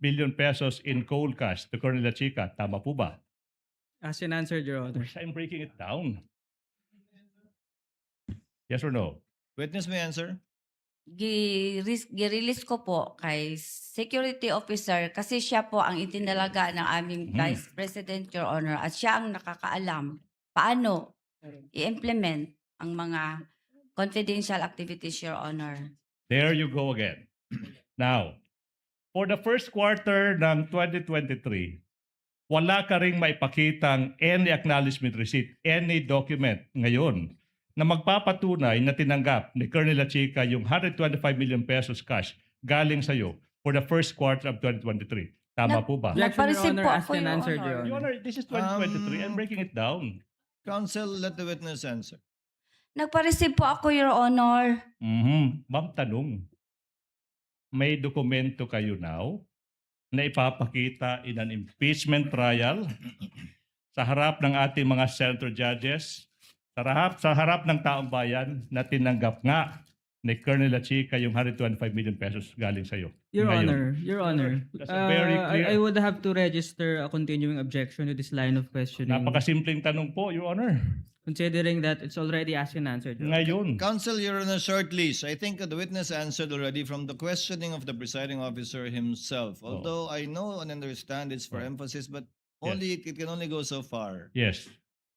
billion pesos in cold cash to Colonel Lachica. Tama po ba? Asked and answered, Your Honor. I'm breaking it down. Yes or no? Witness may answer. Girelease ko po kay security officer kasi siya po ang itinalaga ng aming Vice President, Your Honor, at siya ang nakakaalam paano i-implement ang mga confidential activities, Your Honor. There you go again. Now, for the first quarter ng 2023, wala ka ring maipakitang any acknowledgement receipt, any document ngayon na magpapatunay na tinanggap ni Colonel Lachica yung 125 million pesos cash galing sa'yo for the first quarter of 2023. Tama po ba? Objection, Your Nagpa-receive Honor. po Asked ako, and Your answered, Honor. Your Your Honor. Honor, this is 2023. I'm breaking it down. Counsel, let the witness answer. Nagpa-receive po ako, Your Honor. Ma'am, tanong. May dokumento kayo now na ipapakita in an impeachment trial sa harap ng ating mga senator judges, sa harap ng taong bayan na tinanggap nga ni Colonel Lachica yung 125 million pesos galing sa'yo. Your Ngayon. Honor, Your Honor. That's a very clear- I would have to register a continuing objection to this line of questioning. Napakasimpleng tanong po, Your Honor. Considering that it's already asked and answered. Your Honor. Ngayon. Counsel, you're on a short leash. I think the witness answered already from the questioning of the presiding officer himself. Although I know and understand it's for emphasis, but only it can only go so far. Yes.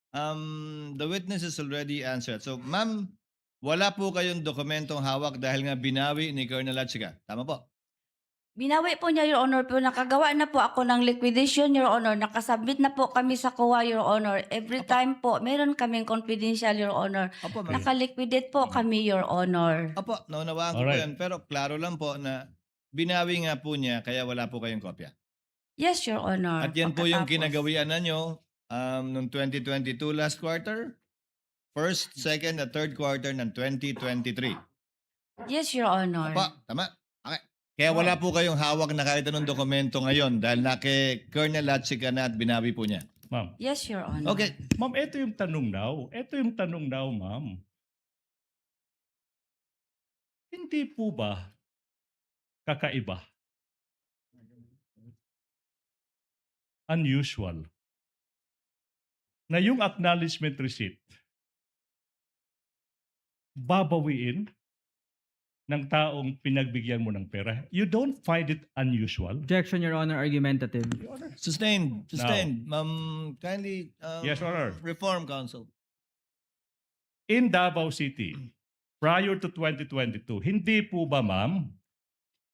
The witness has already answered. So, ma'am, wala po kayong dokumentong hawak dahil nga binawi ni Colonel Lachica. Tama po. Binawi po niya, Your Honor, pero nakagawa na po ako ng liquidation, Your Honor. Nakasubmit na po kami sa COA, Your Honor. Every time po, meron kaming confidential, Your Honor. Opo, ma'am. Nakaliquidate po kami, Your Honor. Opo, naunawaan ko po Alright. yan. Pero klaro lang po na binawi nga po niya kaya wala po kayong kopya. Yes, Your Honor. At yan po yung Pagkatapos. kinagawian na nyo noong 2022 last quarter, first, second, at third quarter ng 2023. Yes, Your Honor. Opo, tama. Okay. Kaya wala po kayong hawak na kahit anong dokumento ngayon dahil na kay Colonel Lachica na at binawi po niya. Ma'am. Yes, Your Honor. Okay. Ma'am, ito yung tanong now. Ito yung tanong now, ma'am. Hindi po ba kakaiba? Unusual na yung acknowledgement receipt babawiin ng taong pinagbigyan mo ng pera. You don't find it unusual? Objection, Your Honor. Argumentative. Sustained. Sustained. Kindly Yes, Your Honor. reform counsel. In Davao City, prior to 2022, hindi po ba, ma'am,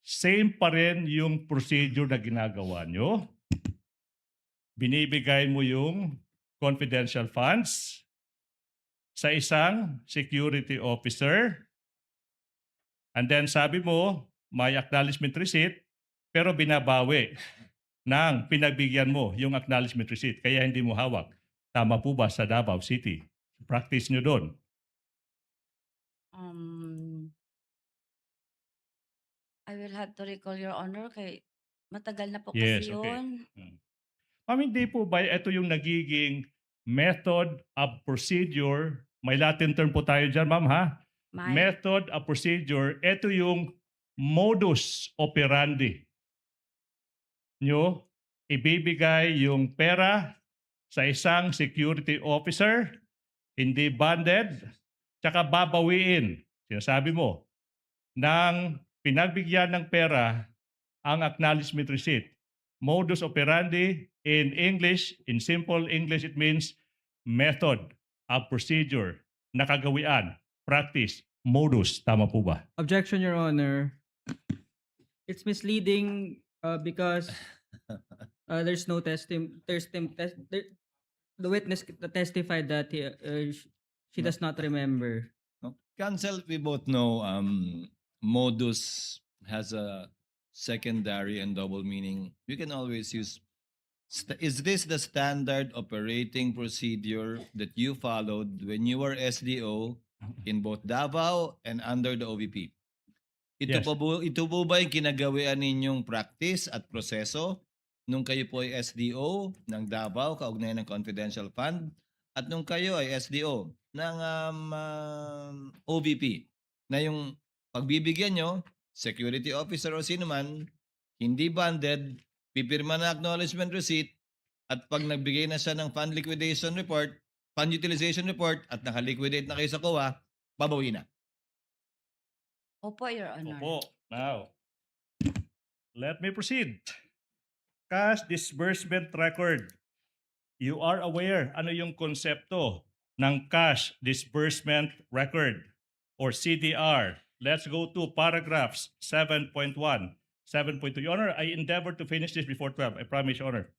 same pa rin yung procedure na ginagawa nyo? Binibigay mo yung confidential funds, sa isang security officer. And then sabi mo, may acknowledgement receipt, pero binabawi ng pinagbigyan mo yung acknowledgement receipt, kaya hindi mo hawak. Tama po ba sa Davao City? Practice nyo doon. I will have to recall, Your Honor, kay matagal na po Yes, kasi okay. yun. Ma'am, hindi po ba ito yung nagiging method of procedure? May Latin term po tayo dyan, ma'am, ha? May, Method of procedure, ito yung modus operandi nyo, ibibigay yung pera sa isang security officer, hindi banded, tsaka babawiin, sinasabi mo, ng pinagbigyan ng pera ang acknowledgement receipt. Modus operandi in English, in simple English, it means method of procedure, nakagawian, practice, modus. Tama po ba? Objection, Your Honor. It's misleading because there's no the witness testified that she does not remember. No? Counsel, we both know modus has a secondary and double meaning. You can always use. Is this the standard operating procedure that you followed when you were SDO in both Davao and under the OVP? Ito, Yes. ito po ba yung kinagawian ninyong practice at proseso nung kayo po ay SDO ng Davao, kaugnay ng confidential fund, at nung kayo ay SDO ng OVP, na yung pagbibigyan nyo, security officer o sino man, hindi banded, pipirma na acknowledgement receipt, at pag nagbigay na siya ng fund liquidation report, fund utilization report, at nakaliquidate na kayo sa COA, babawi na. opo, Your Honor. Opo. Now, let me proceed. Cash disbursement record. You are aware ano yung konsepto ng cash disbursement record or CDR. Let's go to paragraphs 7.1, 7.2. Your Honor, I endeavor to finish this before 12. I promise, Your Honor.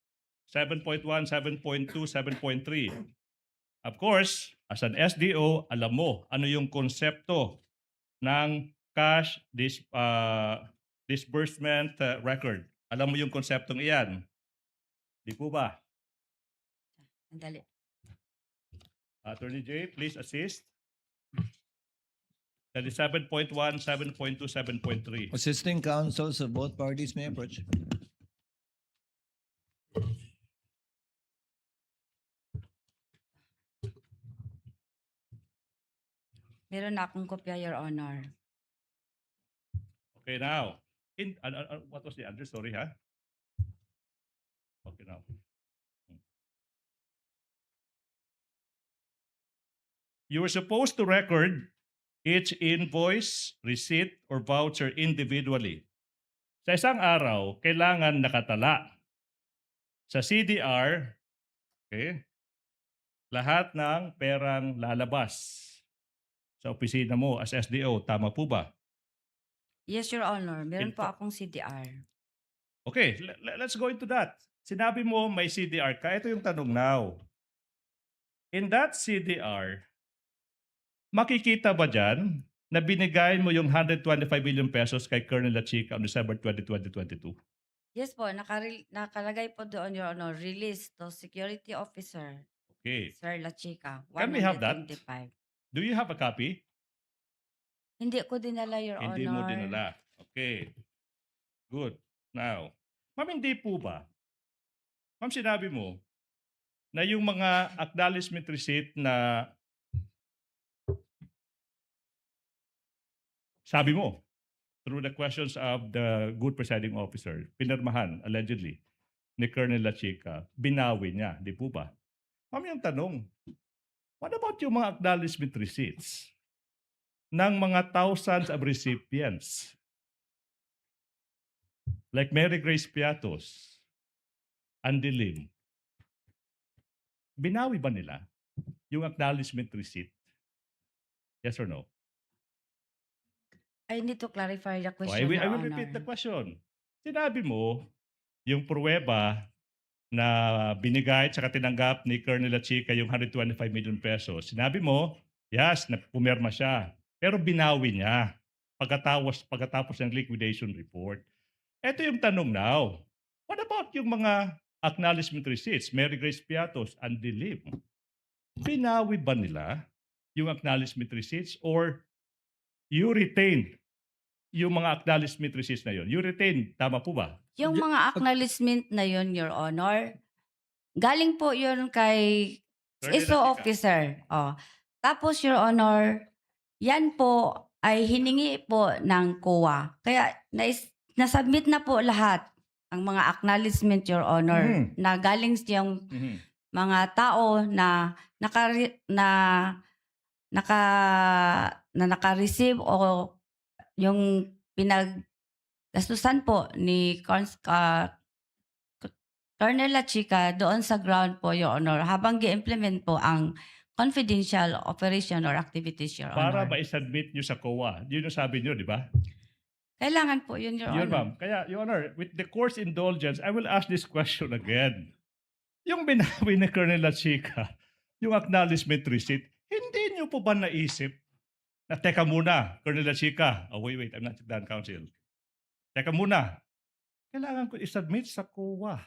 7.1, 7.2, 7.3. Of course, as an SDO, alam mo ano yung konsepto ng cash disbursement record. Alam mo yung konseptong iyan. Di po ba? Sandali. Attorney J, please assist. That is 7.1, 7.2, 7.3. Assisting counsels of both parties may approach. Meron na akong kopya, Your Honor. Okay, now. What was the address? Sorry, ha? Okay, now. You were supposed to record each invoice, receipt, or voucher individually. Sa isang araw, kailangan nakatala. Sa CDR, okay, lahat ng perang lalabas sa opisina mo as SDO. Tama po ba? Yes, Your Honor. Meron po Info- akong CDR. Okay, let's go into that. Sinabi mo may CDR ka. Ito yung tanong now. In that CDR, makikita ba dyan na binigay mo yung 125 million pesos kay Colonel Lachica on December 20, 2022? Yes po, nakalagay po doon, Your Honor, release to security officer, Okay. Sir La Chica, Can we have that? 125. Do you have a copy? Hindi ko dinala, Your Hindi Honor. mo dinala. Okay. Good. Now, ma'am, hindi po ba? Ma'am, sinabi mo na yung mga acknowledgement receipt na sabi mo, through the questions of the good presiding officer, pinirmahan, allegedly, ni Colonel Lachica, binawi niya. Di po ba? Ma'am, yung tanong, what about yung mga acknowledgement receipts ng mga thousands of recipients? Like Mary Grace Piatos, Andy Lim. Binawi ba nila yung acknowledgement receipt? Yes or no? I need to clarify the So question, I will Your repeat the Honor. question. Sinabi mo, yung pruweba na binigay at tinanggap ni Colonel Lachica yung 125 million pesos. Sinabi mo, Yes, pumirma siya. Pero binawi niya pagkatapos ng liquidation report. Ito yung tanong now. What about yung mga acknowledgement receipts, Mary Grace Piatos and Dilim? Binawi ba nila yung acknowledgement receipts or you retained yung mga acknowledgement receipts na yun? You retained, tama po ba? Yung mga acknowledgement na yun, Your Honor, galing po yun kay Colonel ISO Latica. officer. Oh. Tapos, Your Honor, yan po ay hiningi po ng COA. Kaya nasubmit na po lahat ang mga acknowledgement, Your Honor, Mhm. na galing yung Mhm. mga tao na naka-receive o yung pinaggastusan po ni Colonel Lachica doon sa ground po, Your Honor, habang gi-implement po ang confidential operation or activities, Your Para Honor. ma-submit nyo sa COA. Yun yung sabi nyo, di ba? Kailangan po yun, Your Yun, Honor. ma'am. Kaya, Your Honor, with the court's indulgence, I will ask this question again. Yung binawi ni Colonel Lachica, yung acknowledgement receipt, hindi nyo po ba naisip na, teka muna, Colonel Lachica, oh wait, I'm not done, counsel. Teka muna, kailangan ko i-submit sa COA.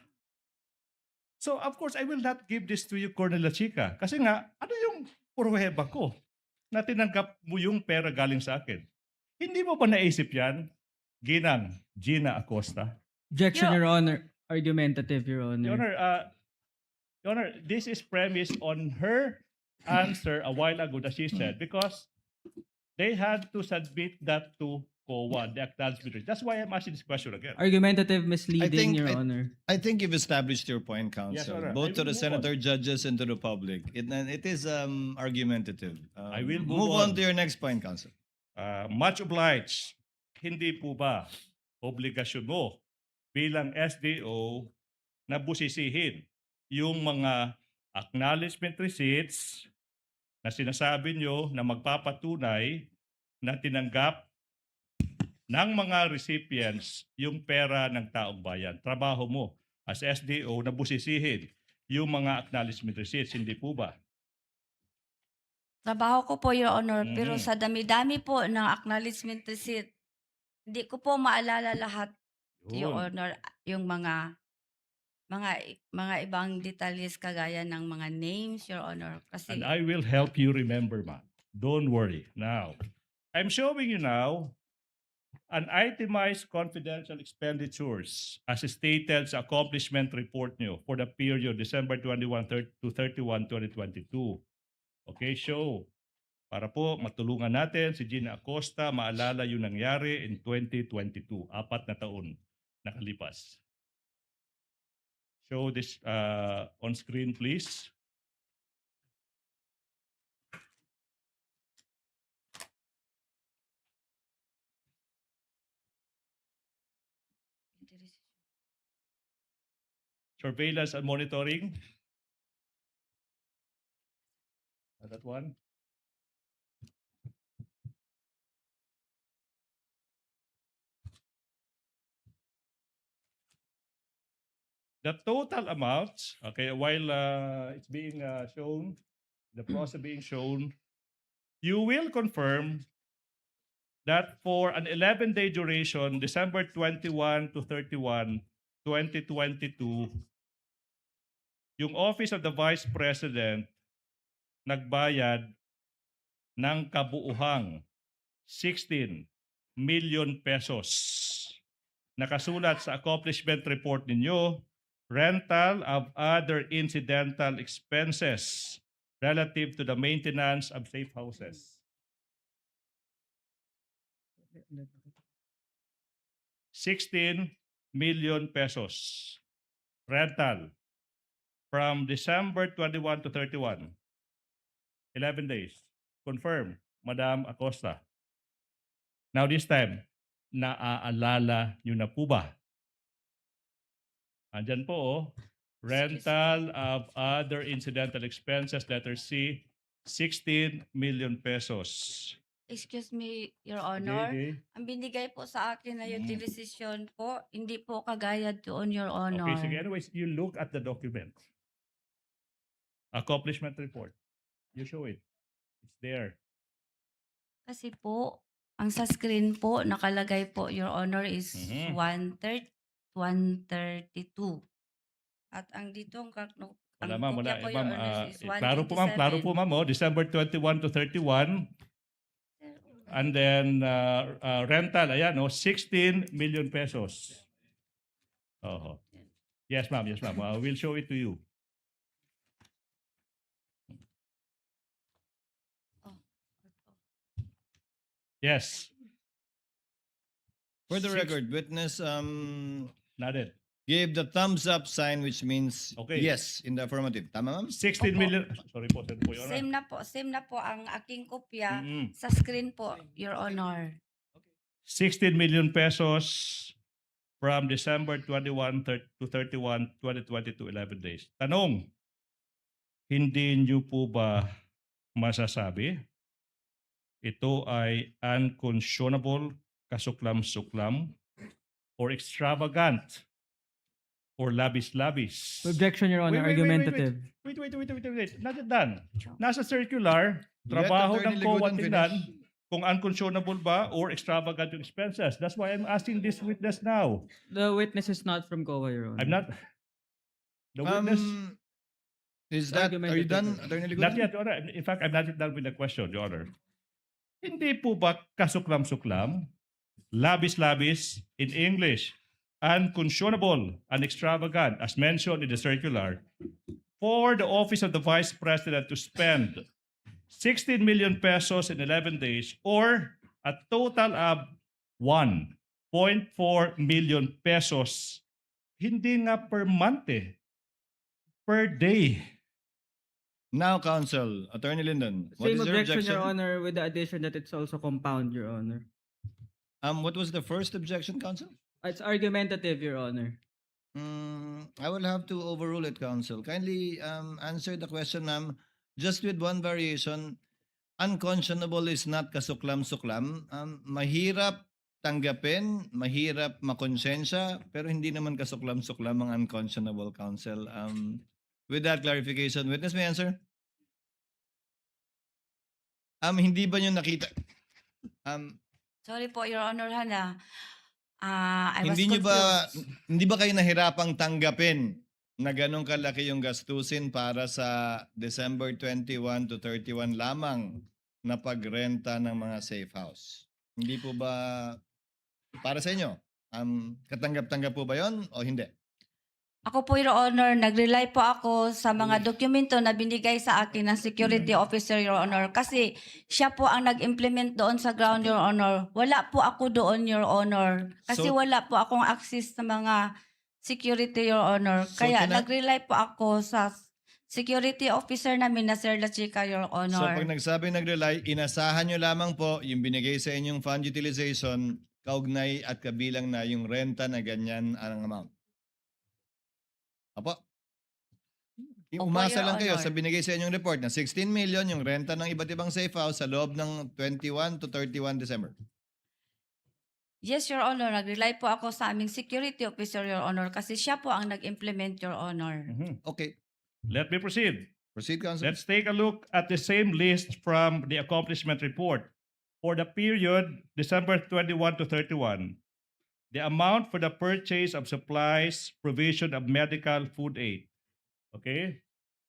So, of course, I will not give this to you, Colonel Lachica. Kasi nga, ano yung pruweba ko na tinanggap mo yung pera galing sa akin? Hindi mo ba naisip yan, Gina Acosta? Objection, Your- Your Honor. Argumentative, Your Honor. Your Honor, this is premised on her answer a while ago that she said because they had to submit that to COA, the acknowledgement receipt. That's why I'm asking this question again. Argumentative misleading, Your Honor. I think you've established your point, Yes, counsel, Your Honor. both I to the will move senator, judges, and to the public. It is argumentative. I will move move on on. to your next point, counsel. Much obliged. Hindi po ba obligasyon mo bilang SDO na busisihin yung mga acknowledgement receipts na sinasabi nyo na magpapatunay na tinanggap ng mga recipients yung pera ng taong bayan. Trabaho mo as SDO na busisihin yung mga acknowledgement receipts, hindi po ba? Trabaho ko po, Your Honor, pero Mhm. sa dami-dami po ng acknowledgement receipt, hindi ko po maalala lahat, Your Yun. Honor, yung mga ibang detalles kagaya ng mga names, Your Honor. Kasi And I will help you remember, ma'am. Don't worry. Now, I'm showing you now an itemized confidential expenditures as stated sa accomplishment report nyo for the period December 21 to 31, 2022. Okay, show. Para po matulungan natin si Gina Acosta maalala yung nangyari in 2022, 4 na taon nakalipas. Show this on screen, please. Surveillance and monitoring. That one. The total amount, okay, while it's being shown, the process being shown, you will confirm that for an 11-day duration, December 21 to 31, 2022, yung Office of the Vice President nagbayad ng kabuuhang 16 million pesos. Nakasulat sa accomplishment report ninyo, rental of other incidental expenses relative to the maintenance of safe houses. 16 million pesos rental from December 21 to 31. 11 days. Confirm, Madam Acosta. Now this time, naaalala nyo na po ba? Andyan po, oh. Rental of other incidental expenses, letter C, 16 million pesos. excuse me, Your Honor, Okay. ang binigay po sa akin na utilization po, hindi po kagaya doon, Your Honor. Okay, sige. Anyways, you look at the document. Accomplishment report. You show it. It's there. Kasi po, ang sa screen po, nakalagay po, Your Honor, is Mhm. 132. At ang dito, Wala ang ma'am, kopya wala. po, Eh, Your ma'am, Honor, is klaro po ma'am, klaro po 127. ma'am. Oh, December 21 to 31. And then rental, ayan, 16 million pesos. Oh. Yes, ma'am. Yes, ma'am. We'll show it to you. Yes. For the Six- record, witness Noted. gave the thumbs up sign, which means Okay. yes in the affirmative. Tama, ma'am? 16 Opo. million. Sorry po, Your Honor. Same na po ang aking kopya Mm-mm. sa screen po, Your Honor. 16 million pesos from December 21 to 31, 2022, 11 days. Tanong, hindi niyo po ba masasabi ito ay unconscionable, kasuklam-suklam, or extravagant, or labis-labis? Objection, Your Honor. Argumentative. Wait. Not yet done. Nasa circular, Yet, trabaho Attorney ng COA Ligudan, tingnan finish. kung unconscionable ba or extravagant yung expenses. That's why I'm asking this witness now. The witness is not from COA, Your Honor. I'm not. The witness. Is that, are you done, Attorney Ligudan? Not yet, Your Honor. In fact, I'm not yet done with the question, Your Honor. Hindi po ba kasuklam-suklam, labis-labis, in English, unconscionable and extravagant, as mentioned in the circular, for the office of the Vice President to spend 16 million pesos in 11 days or a total of 1.4 million pesos. Hindi nga per month per day. Now, counsel, Attorney Linden, what Same is your objection, objection? Your Honor, with the addition that it's also compound, Your Honor. What was the first objection, counsel? It's argumentative, Your Honor. I will have to overrule it, counsel. Kindly answer the question, ma'am. Just with one variation, unconscionable is not kasuklam-suklam. Mahirap tanggapin, mahirap makonsensya, pero hindi naman kasuklam-suklam ang unconscionable, counsel. With that clarification, witness may answer? Hindi ba nyo nakita? Sorry po, Your Honor, Hana. I was Hindi nyo ba, confused. hindi ba kayo nahirapang tanggapin na ganong kalaki yung gastusin para sa December 21 to 31 lamang na pagrenta ng mga safe house? Hindi po ba para sa inyo? Katanggap-tanggap po ba yon o hindi? Ako po, Your Honor, nag-rely po ako sa mga dokumento na binigay sa akin ng security officer, Your Honor. Kasi siya po ang nag-implement doon sa ground, Your Honor. Wala po ako doon, Your Honor. Kasi So- wala po akong access sa mga security, Your Honor. So, Kaya nag-rely po ako sa security officer namin na Sir La Chica, Your So Honor. pag nagsabi nag-rely, inasahan nyo lamang po yung binigay sa inyong fund utilization, kaugnay at kabilang na yung renta na ganyan ang amount. Apo? Opo, Umasa Your lang kayo Honor. sa binigay sa inyong report na 16 million yung renta ng iba't ibang safe house sa loob ng 21 to 31 December. Yes, Your Honor. Nag-rely po ako sa aming security officer, Your Honor. Kasi siya po ang nag-implement, Your Honor. Mhm. Okay. Let me proceed. Proceed, counsel. Let's take a look at the same list from the accomplishment report. For the period December 21 to 31, the amount for the purchase of supplies, provision of medical food aid. Okay?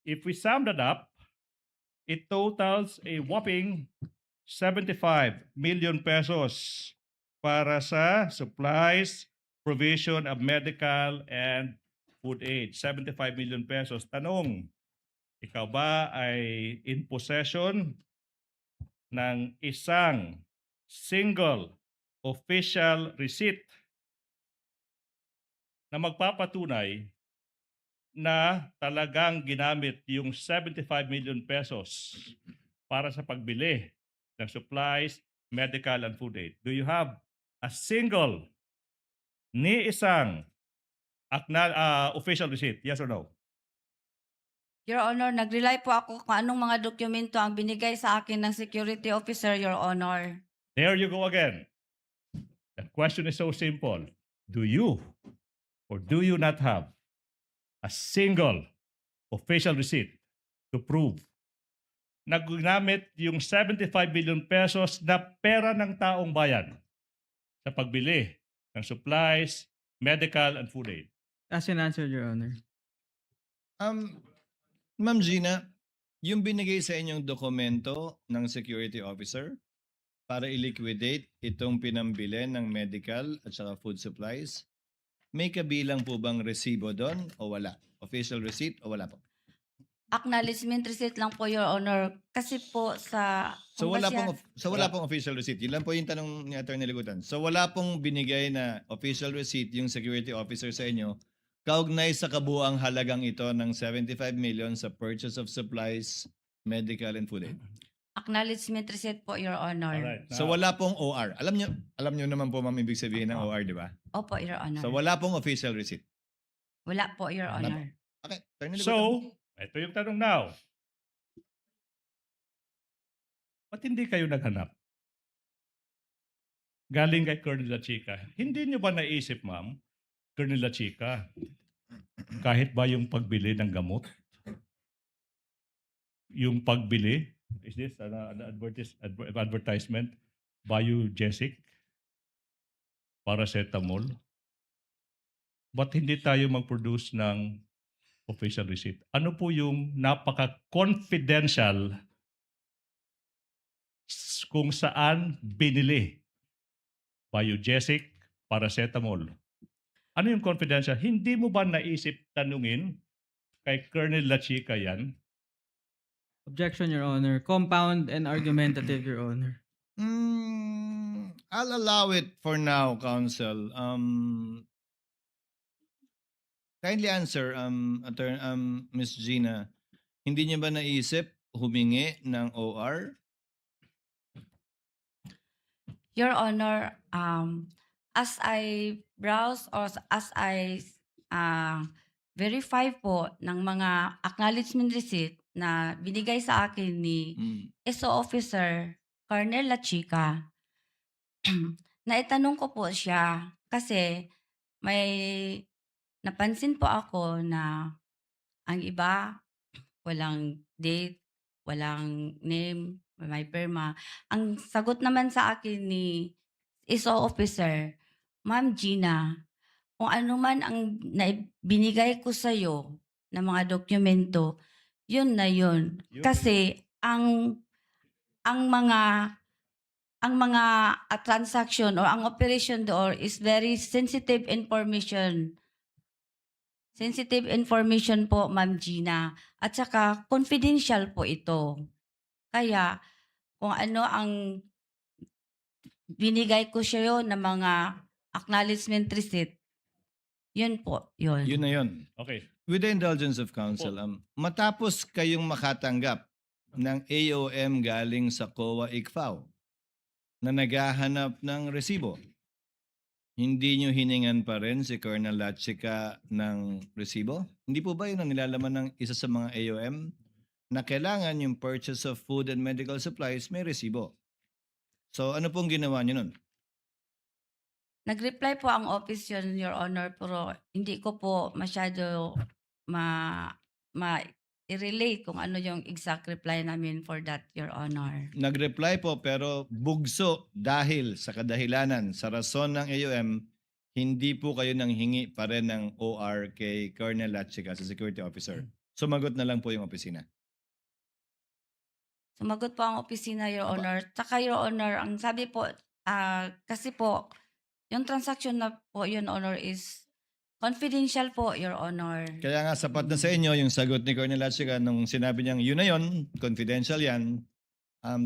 If we sum that up, it totals a whopping 75 million pesos para sa supplies, provision of medical and food aid. 75 million pesos. Tanong, ikaw ba ay in possession ng isang single official receipt na magpapatunay na talagang ginamit yung 75 million pesos para sa pagbili ng supplies, medical, and food aid? Do you have a single ni isang official receipt? Yes or no? Your Honor, nag-rely po ako kung anong mga dokumento ang binigay sa akin ng security officer, Your Honor. There you go again. The question is so simple. Do you or do you not have a single official receipt to prove na ginamit yung 75 billion pesos na pera ng taong bayan sa pagbili ng supplies, medical, and food aid. As in answer, Your Honor. Ma'am Gina, yung binigay sa inyong dokumento ng security officer para i-liquidate itong pinambili ng medical at saka food supplies, may kabilang po bang resibo doon o wala? Official receipt o wala po? Acknowledgement receipt lang po, Your Honor. Kasi po sa... So kung wala basihan- pong official receipt. Yun lang po yung tanong ni Attorney Ligutan. So wala pong binigay na official receipt yung security officer sa inyo kaugnay sa kabuang halagang ito ng 75 million sa purchase of supplies, medical and food aid. Acknowledgement receipt po, Your Honor. Alright. So wala pong OR. Alam nyo naman po ma'am ibig sabihin ng OR, di ba? Opo, Your Honor. So wala pong official receipt. Wala po, Your Wala Honor. Okay, Attorney Ligutan. So, ito yung tanong now. Ba't hindi kayo naghanap? Galing kay Colonel La Chica. Hindi nyo ba naisip, ma'am, Colonel La Chica, kahit ba yung pagbili ng gamot? Yung pagbili, is this an advertisement? Biogesic? Paracetamol? Ba't hindi tayo mag-produce ng official receipt? Ano po yung napaka-confidential kung saan binili? Biogesic, paracetamol. Ano yung confidential? Hindi mo ba naisip tanungin kay Colonel La Chica yan? Objection, Your Honor. Compound and argumentative, Your Honor. I'll allow it for now, counsel. Kindly answer, Ms. Gina. Hindi niyo ba naisip humingi ng OR? Your Honor, as I browse or as I verify po ng mga acknowledgement receipt na binigay sa akin ni SO Officer Colonel La Chica, naitanong ko po siya kasi may napansin po ako na ang iba walang date, walang name, may pirma. Ang sagot naman sa akin ni SO Officer, Ma'am Gina, kung ano man ang binigay ko sa'yo na mga dokumento, yun na yun. Yun. Kasi ang mga transaction or ang operation door is very sensitive information. Sensitive information po, Ma'am Gina. At saka confidential po ito. Kaya kung ano ang binigay ko sa'yo na mga acknowledgement receipt, yun po, yun. Yun na yun. Okay. With the indulgence of counsel, matapos kayong makatanggap ng AOM galing sa COA ICFAO na naghahanap ng resibo, hindi nyo hiningan pa rin si Colonel La Chica ng resibo? Hindi po ba yun ang nilalaman ng isa sa mga AOM na kailangan yung purchase of food and medical supplies may resibo? So ano pong ginawa nyo nun? Nag-reply po ang office yun, Your Honor, pero hindi ko po masyado i-relate kung ano yung exact reply namin for that, Your Honor. Nag-reply po pero bugso dahil sa kadahilanan, sa rason ng AOM, hindi po kayo nang hingi pa rin ng OR kay Colonel La Chica sa security officer. Sumagot na lang po yung opisina. Sumagot po ang opisina, Your Aba. Honor. Tsaka, Your Honor, ang sabi po, kasi po, yung transaction na po, Your Honor, is confidential po, Your Honor. Kaya nga sapat na sa inyo yung sagot ni Colonel La Chica nung sinabi niyang yun na yun, confidential yan,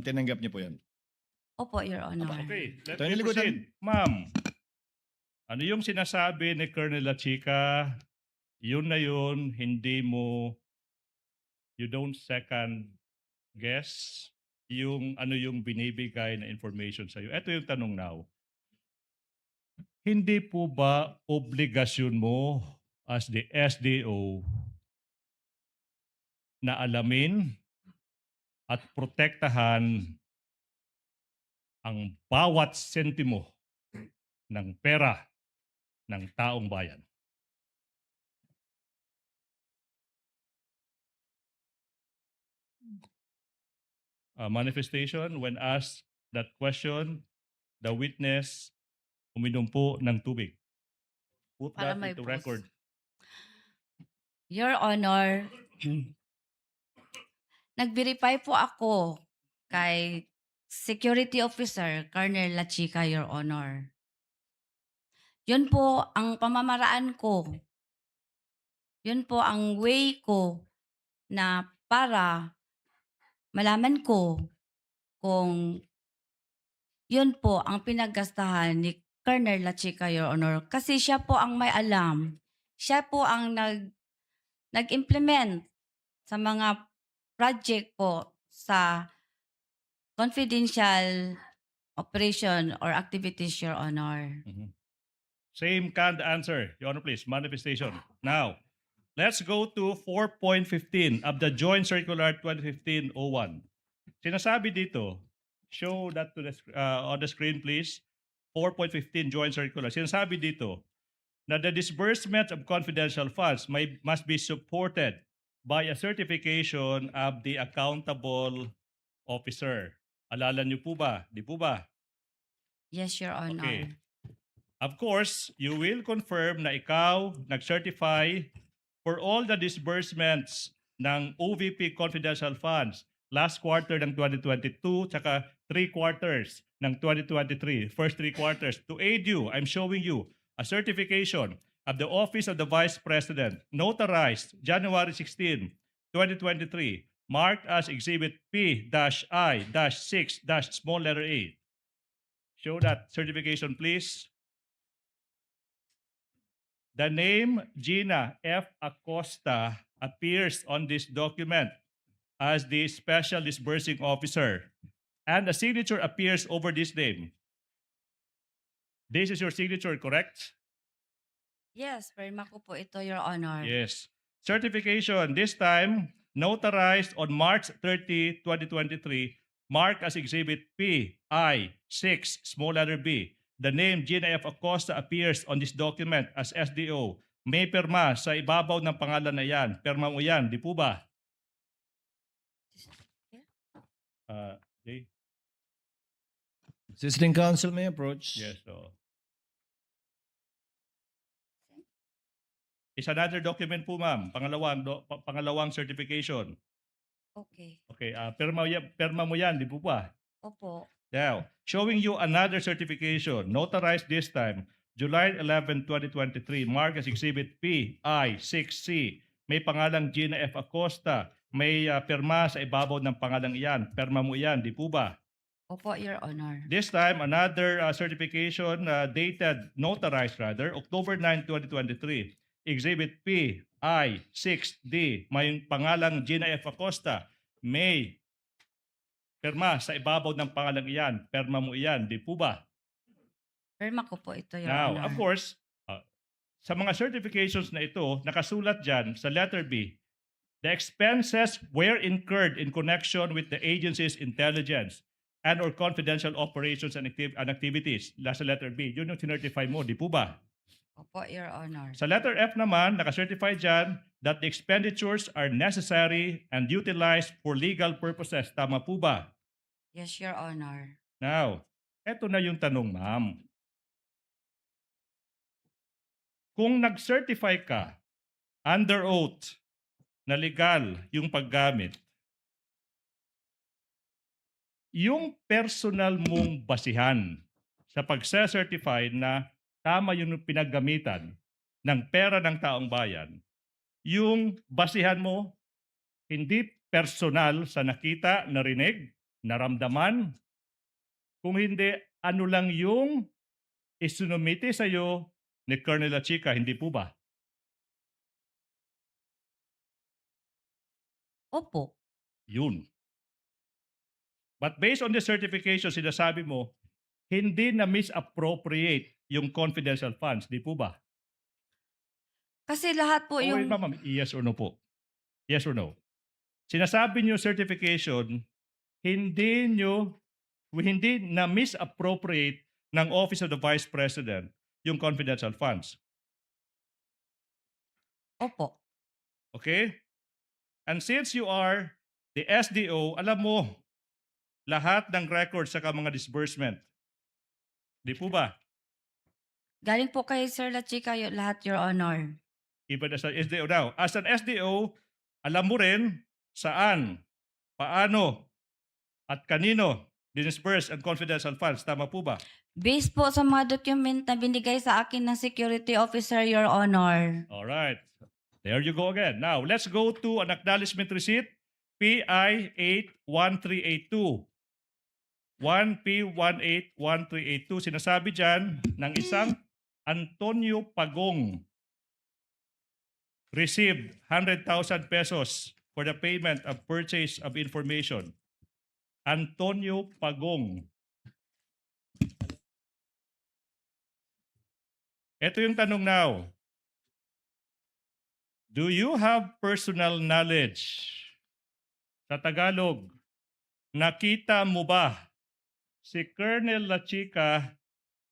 tinanggap niyo po yan. Opo, Your Honor. Okay, let Attorney me Ligutan. proceed. Ma'am, ano yung sinasabi ni Colonel La Chica? Yun na yun, you don't second guess yung ano yung binibigay na information sa'yo. Ito yung tanong now. Hindi po ba obligasyon mo as the SDO na alamin at protektahan ang bawat sentimo ng pera ng taong bayan? manifestation. When asked that question, the witness uminom po ng tubig. Put Para that may into pause. record. Your Honor, nag-verify po ako kay Security Officer Colonel La Chica, Your Honor. Yun po ang pamamaraan ko. Yun po ang way ko na para malaman ko kung yun po ang pinaggastahan ni Colonel La Chica, Your Honor. Kasi siya po ang may alam. Siya po ang nag-implement sa mga project po sa confidential operation or activities, Your Honor. Same canned answer. Your Honor, please. Manifestation. Now, let's go to 4.15 of the Joint Circular 2015-01. Sinasabi dito, show that to on the screen, please. 4.15 Joint Circular. Sinasabi dito na the disbursement of confidential funds must be supported by a certification of the accountable officer. Alala niyo po ba? Di po ba? Yes, Your Honor. Okay. Of course, you will confirm na ikaw nag-certify for all the disbursements ng OVP confidential funds last quarter ng 2022 tsaka 3 quarters ng 2023, first 3 quarters. To aid you, I'm showing you a certification of the Office of the Vice President notarized January 16, 2023, marked as Exhibit P-I-6-small letter A. Show that certification, please. The name Gina F. Acosta appears on this document as the Special Disbursing Officer, and a signature appears over this name. This is your signature, correct? Yes, perma ko po ito, Your Honor. Yes. Certification, this time notarized on March 30, 2023, marked as Exhibit P-I-6, small letter B. The name Gina F. Acosta appears on this document as SDO. May perma sa ibabaw ng pangalan na yan. Perma mo yan, di po ba? Okay. Assisting counsel may approach. Yes. So. Is another document po, ma'am. Pangalawang certification. Okay. Okay, perma mo yan, di po ba? Opo. Now, showing you another certification, notarized this time, July 11, 2023, marked as Exhibit P-I-6C. May pangalang Gina F. Acosta. May perma sa ibabaw ng pangalang iyan. Perma mo iyan, di po ba? Opo, Your Honor. This time, another certification dated, notarized rather, October 9, 2023. Exhibit P-I-6D. May pangalang Gina F. Acosta. May perma sa ibabaw ng pangalang iyan. Perma mo iyan, di po ba? Perma ko po ito, Your Now, Honor. of course, sa mga certifications na ito, nakasulat dyan sa letter B, the expenses were incurred in connection with the agency's intelligence and or confidential operations and activities. Sa letter B, yun yung sinertify mo, di po ba? Opo, Your Honor. Sa letter F naman, nakacertify dyan that the expenditures are necessary and utilized for legal purposes. Tama po ba? Yes, Your Honor. Now, eto na yung tanong, ma'am. Kung nag-certify ka under oath na legal yung paggamit, yung personal mong basihan sa pag-certify na tama yung pinaggamitan ng pera ng taong bayan, yung basihan mo hindi personal sa nakita, narinig, naramdaman, kung hindi ano lang yung isinumite sa iyo ni Colonel La Chica, hindi po ba? Opo. Yun. But based on the certification, sinasabi mo, hindi na misappropriate yung confidential funds, di po ba? Kasi lahat po Oh, yung... ma'am, yes or no po? Yes or no? Sinasabi niyo certification, hindi na misappropriate ng Office of the Vice President yung confidential funds. Opo. Okay? And since you are the SDO, alam mo lahat ng records sa mga disbursement. Di po ba? Galing po kay Sir La Chica lahat, Your Honor. Even as an SDO now. As an SDO, alam mo rin saan, paano, at kanino dinisburse ang confidential funds. Tama po ba? Based po sa mga document na binigay sa akin ng security officer, Your Honor. All right. There you go again. Now, let's go to an acknowledgement receipt, PI 81382. 1P181382. Sinasabi dyan ng isang Antonio Pagong received 100,000 pesos for the payment of purchase of information. Antonio Pagong. Ito yung tanong now. Do you have personal knowledge? Sa Tagalog, nakita mo ba si Colonel La Chica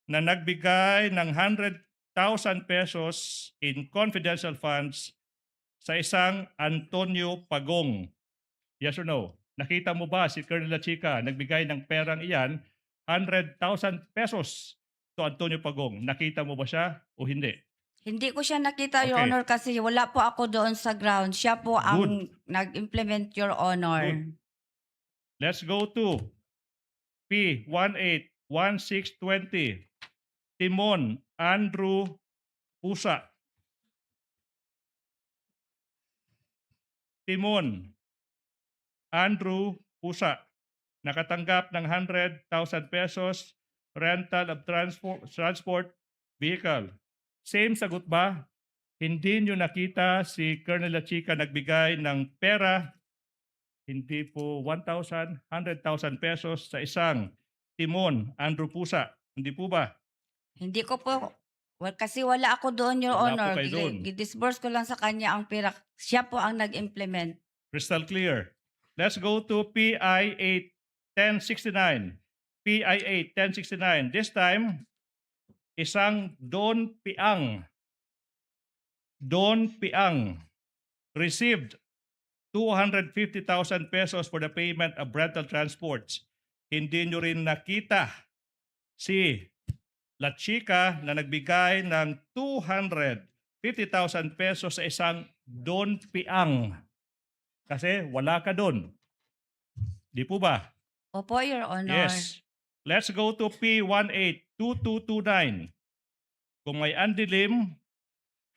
na nagbigay ng 100,000 pesos in confidential funds sa isang Antonio Pagong? Yes or no? Nakita mo ba si Colonel La Chica nagbigay ng perang iyan, 100,000 pesos to Antonio Pagong? Nakita mo ba siya o hindi? Hindi ko siya nakita, Your Okay. Honor, kasi wala po ako doon sa ground. Siya po ang nag-implement, Your Honor. Good. Let's go to P181620. Timon Andrew Pusa. Timon Andrew Pusa. Nakatanggap ng 100,000 pesos rental of transport vehicle. Same sagot ba? Hindi nyo nakita si Colonel La Chica nagbigay ng pera, hindi po 1,000, 100,000 pesos sa isang Timon Andrew Pusa. Hindi po ba? Hindi ko po, kasi wala ako doon, Your Wala po Honor. kayo doon. Gidisburse ko lang sa kanya ang pera. Siya po ang nag-implement. Crystal clear. Let's go to PI 81069. PI 81069. This time, isang Don Piang received 250,000 pesos for the payment of rental transports. Hindi nyo rin nakita si La Chica na nagbigay ng 250,000 pesos sa isang Don Piang. Kasi wala ka doon. Di po ba? Opo, Your Honor. Yes. Let's go to P182229. Kung may andilim,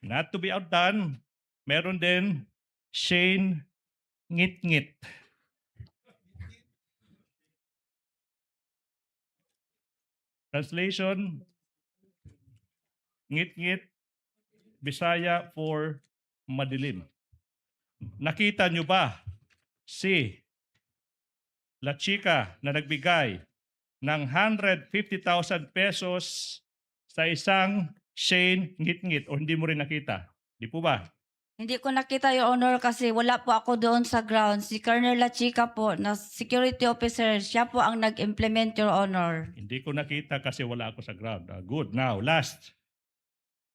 not to be outdone, meron din Shane Ngit-Ngit. Translation, Ngit-Ngit, Bisaya for madilim. Nakita nyo ba si La Chica na nagbigay ng 150,000 pesos sa isang Shane Ngit-Ngit o hindi mo rin nakita? Di po ba? Hindi ko nakita, Your Honor, kasi wala po ako doon sa ground. Si Colonel La Chica po, na security officer, siya po ang nag-implement, Your Honor. Hindi ko nakita kasi wala ako sa ground. Good. Now, last.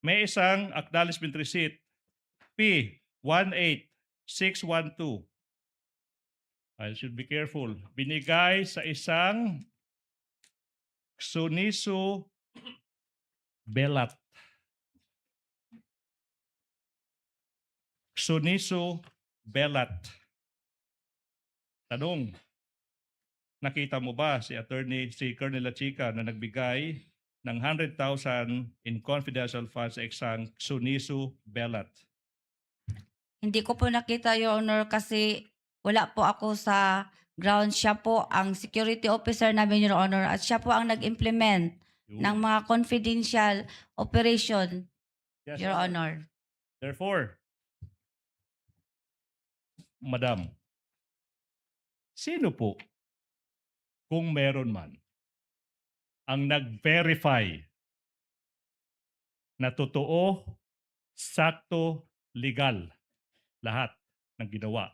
May isang acknowledgement receipt. P18612. I should be careful. Binigay sa isang Suniso Belat. Suniso Belat. Tanong, nakita mo ba si Colonel La Chica na nagbigay ng 100,000 in confidential funds sa isang Suniso Belat? Hindi ko po nakita, Your Honor, kasi wala po ako sa ground. Siya po ang security officer namin, Your Honor, at siya po ang nag-implement ng mga confidential operation, Yes, Your Honor. Therefore, Madam, sino po, kung meron man, ang nag-verify na totoo, sakto, legal lahat ng ginawa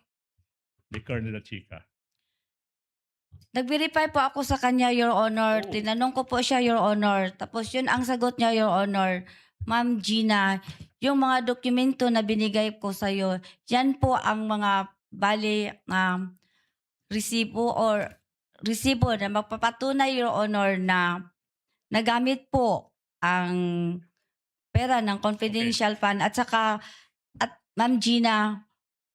ni Colonel La Chica? Nag-verify po ako sa kanya, Your Honor. Oh. Tinanong ko po siya, Your Honor. Tapos yun ang sagot niya, Your Honor. Ma'am Gina, yung mga dokumento na binigay ko sa'yo, yan po ang mga resibo or resibo na magpapatunay, Your Honor, na nagamit po ang pera ng confidential fund at saka at Ma'am Gina,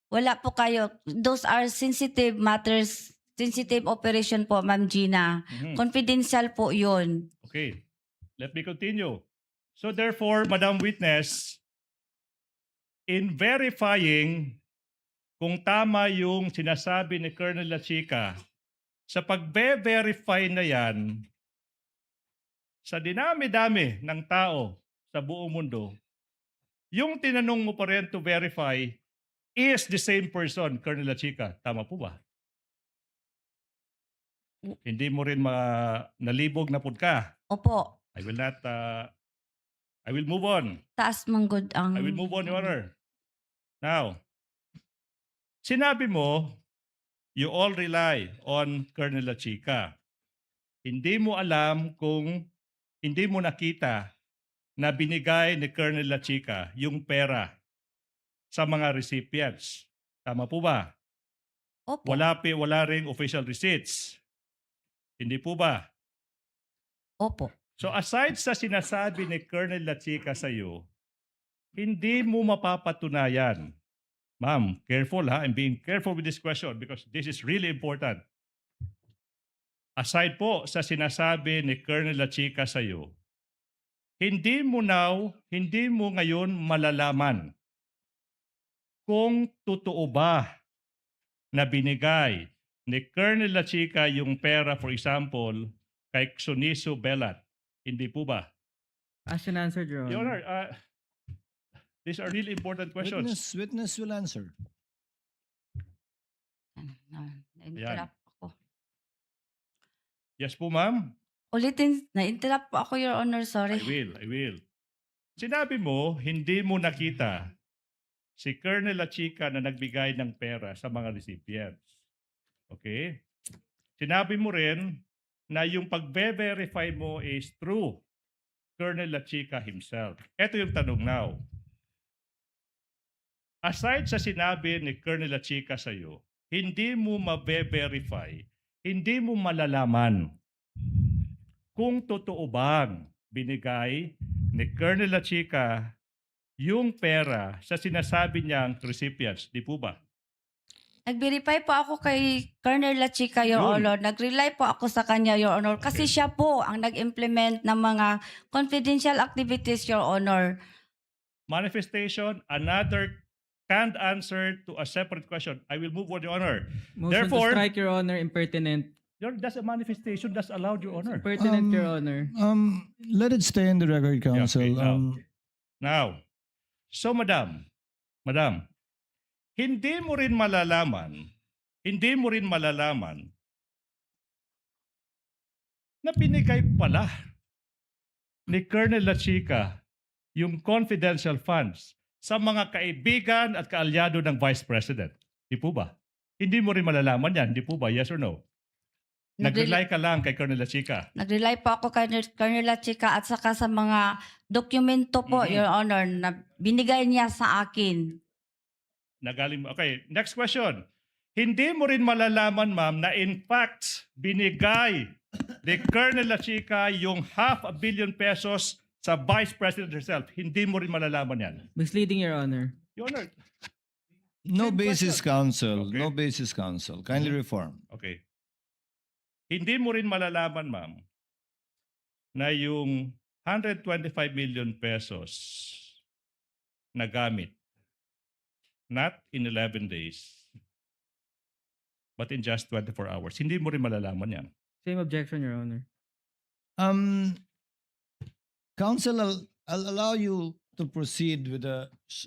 wala po kayo. Those are sensitive matters, sensitive operation po, Ma'am Gina. Mhm. Confidential po yun. Okay. Let me continue. So therefore, Madam Witness, in verifying kung tama yung sinasabi ni Colonel La Chica, sa pagbe-verify na yan, sa dinami-dami ng tao sa buong mundo, yung tinanong mo pa rin to verify is the same person, Colonel La Chica. Tama po ba? Hindi mo rin nalibog na pud ka. Opo, I will not, I will move on. taas manggod ang... I will move on, Your Honor. Now, sinabi mo, you all rely on Colonel La Chica. Hindi mo alam kung hindi mo nakita na binigay ni Colonel La Chica yung pera sa mga recipients. Tama po ba? Opo, Wala ring official receipts. Hindi po ba? opo. So aside sa sinasabi ni Colonel La Chica sa iyo, hindi mo mapapatunayan. Ma'am, careful ha. I'm being careful with this question because this is really important. Aside po sa sinasabi ni Colonel La Chica sa iyo, hindi mo ngayon malalaman kung totoo ba na binigay ni Colonel La Chica yung pera, for example, kay Xoniso Belat. Hindi po ba? Asked and answered, Your Your Honor. Honor, these are really important questions. Witness will answer. Na-interrupt ako. Yes po, ma'am. Ulitin, na-interrupt po ako, Your Honor, sorry. I will. Sinabi mo, hindi mo nakita si Colonel La Chica na nagbigay ng pera sa mga recipients. Okay? Sinabi mo rin na yung pag-verify mo is through Colonel La Chica himself. Ito yung tanong now. Aside sa sinabi ni Colonel La Chica sa iyo, hindi mo mabe-verify, hindi mo malalaman kung totoo bang binigay ni Colonel La Chica yung pera sa sinasabi niyang recipients. Di po ba? Nag-verify po ako kay Colonel La Chica, Your Yun. Honor. Nag-rely po ako sa kanya, Your Honor. Kasi Okay. siya po ang nag-implement ng mga confidential activities, Your Honor. Manifestation, another canned answer to a separate question. I will move on, Your Honor. Motion Therefore- to strike, Your Honor, impertinent. That's a manifestation that's allowed, Your Honor. Impertinent, Your Honor. Let it stay in the record, counsel. okay, now, so Madam, hindi mo rin malalaman na binigay pala ni Colonel La Chica yung confidential funds sa mga kaibigan at kaalyado ng Vice President. Di po ba? Hindi mo rin malalaman yan. Di po ba? Yes or no? Nag-rely ka lang kay Colonel La Chica. Nag-rely po ako kay Colonel La Chica at saka sa mga dokumento po, Mhm. Your Honor, na binigay niya sa akin. Okay, next question. Hindi mo rin malalaman, ma'am, na in fact, binigay ni Colonel La Chica yung 500 million pesos sa Vice President herself. Hindi mo rin malalaman yan. Misleading, Your Honor. Your Honor. No Same basis, question. counsel. Okay. No basis, counsel. Kindly reform. Okay. Hindi mo rin malalaman, ma'am, na yung 125 million pesos na gamit, not in 11 days, but in just 24 hours. Hindi mo rin malalaman yan. Same objection, Your Honor. Counsel, I'll allow you to proceed with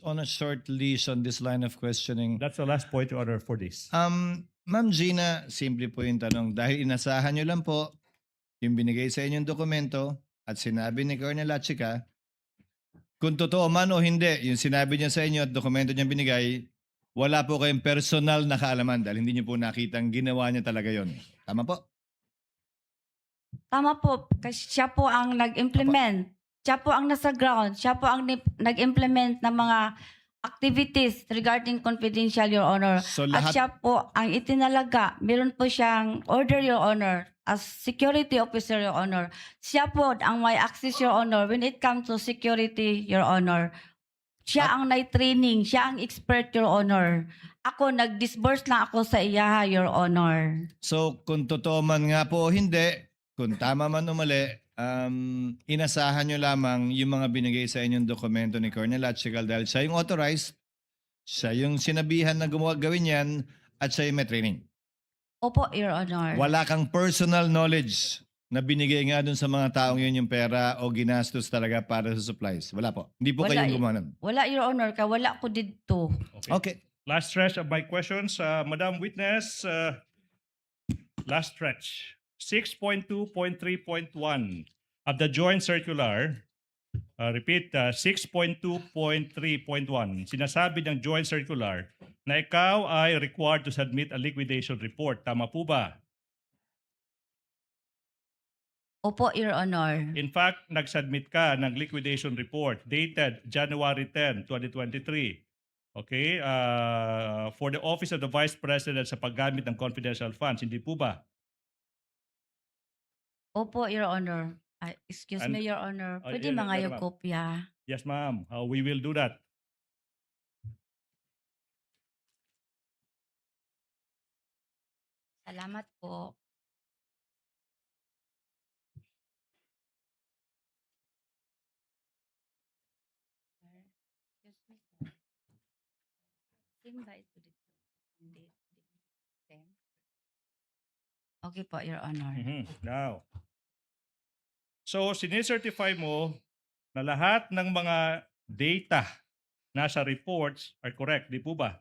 on a short leash on this line of questioning. That's the last point, Your Honor, for this. Ma'am Gina, simple po yung tanong. Dahil inasahan nyo lang po yung binigay sa inyong dokumento at sinabi ni Colonel La Chica, kung totoo man o hindi, yung sinabi niya sa inyo at dokumento niya binigay, wala po kayong personal na kaalaman dahil hindi niyo po nakitang ginawa niya talaga yon. Tama po? Tama po, kasi siya po ang nag-implement. Siya po ang nasa ground. Siya po ang nag-implement ng mga activities regarding confidential, Your Honor. So At lahat, siya po ang itinalaga. Meron po siyang order, Your Honor, as security officer, Your Honor. Siya po ang may access, Your Honor, when it comes to security, Your Honor. Siya ang nai-training, siya ang expert, Your Honor. Ako, nag-disburse lang ako sa iya, Your Honor. so kung totoo man nga po o hindi, kung tama man o mali, inasahan nyo lamang yung mga binigay sa inyong dokumento ni Colonel Latchigal dahil siya yung authorized, siya yung sinabihan na gawin yan, at siya yung may training. Opo, Your Honor. Wala kang personal knowledge na binigay nga dun sa mga taong yun yung pera o ginastos talaga para sa supplies. Wala po. Hindi po Wala kayong eh. gumawa nun. Wala, Your Honor, ka wala ko dito. Okay. Last stretch of my questions, Madam Witness. Last stretch. 6.2.3.1 of the joint circular. Repeat, 6.2.3.1. Sinasabi ng joint circular na ikaw ay required to submit a liquidation report. Tama po ba? Opo, Your Honor. In fact, nag-submit ka ng liquidation report dated January 10, 2023. Okay? For the Office of the Vice President sa paggamit ng confidential funds. Hindi po ba? Opo, Your Honor. Ay, excuse And- me, Your Honor. Oh, Pwede yeah, mga yeah, yung ma'am. kopya. Yes, ma'am. We will do that. Salamat po. Excuse me, sir. Same ba ito dito? Hindi. Same. Okay po, Your Honor. Now, so sinicertify mo na lahat ng mga data nasa reports are correct, di po ba?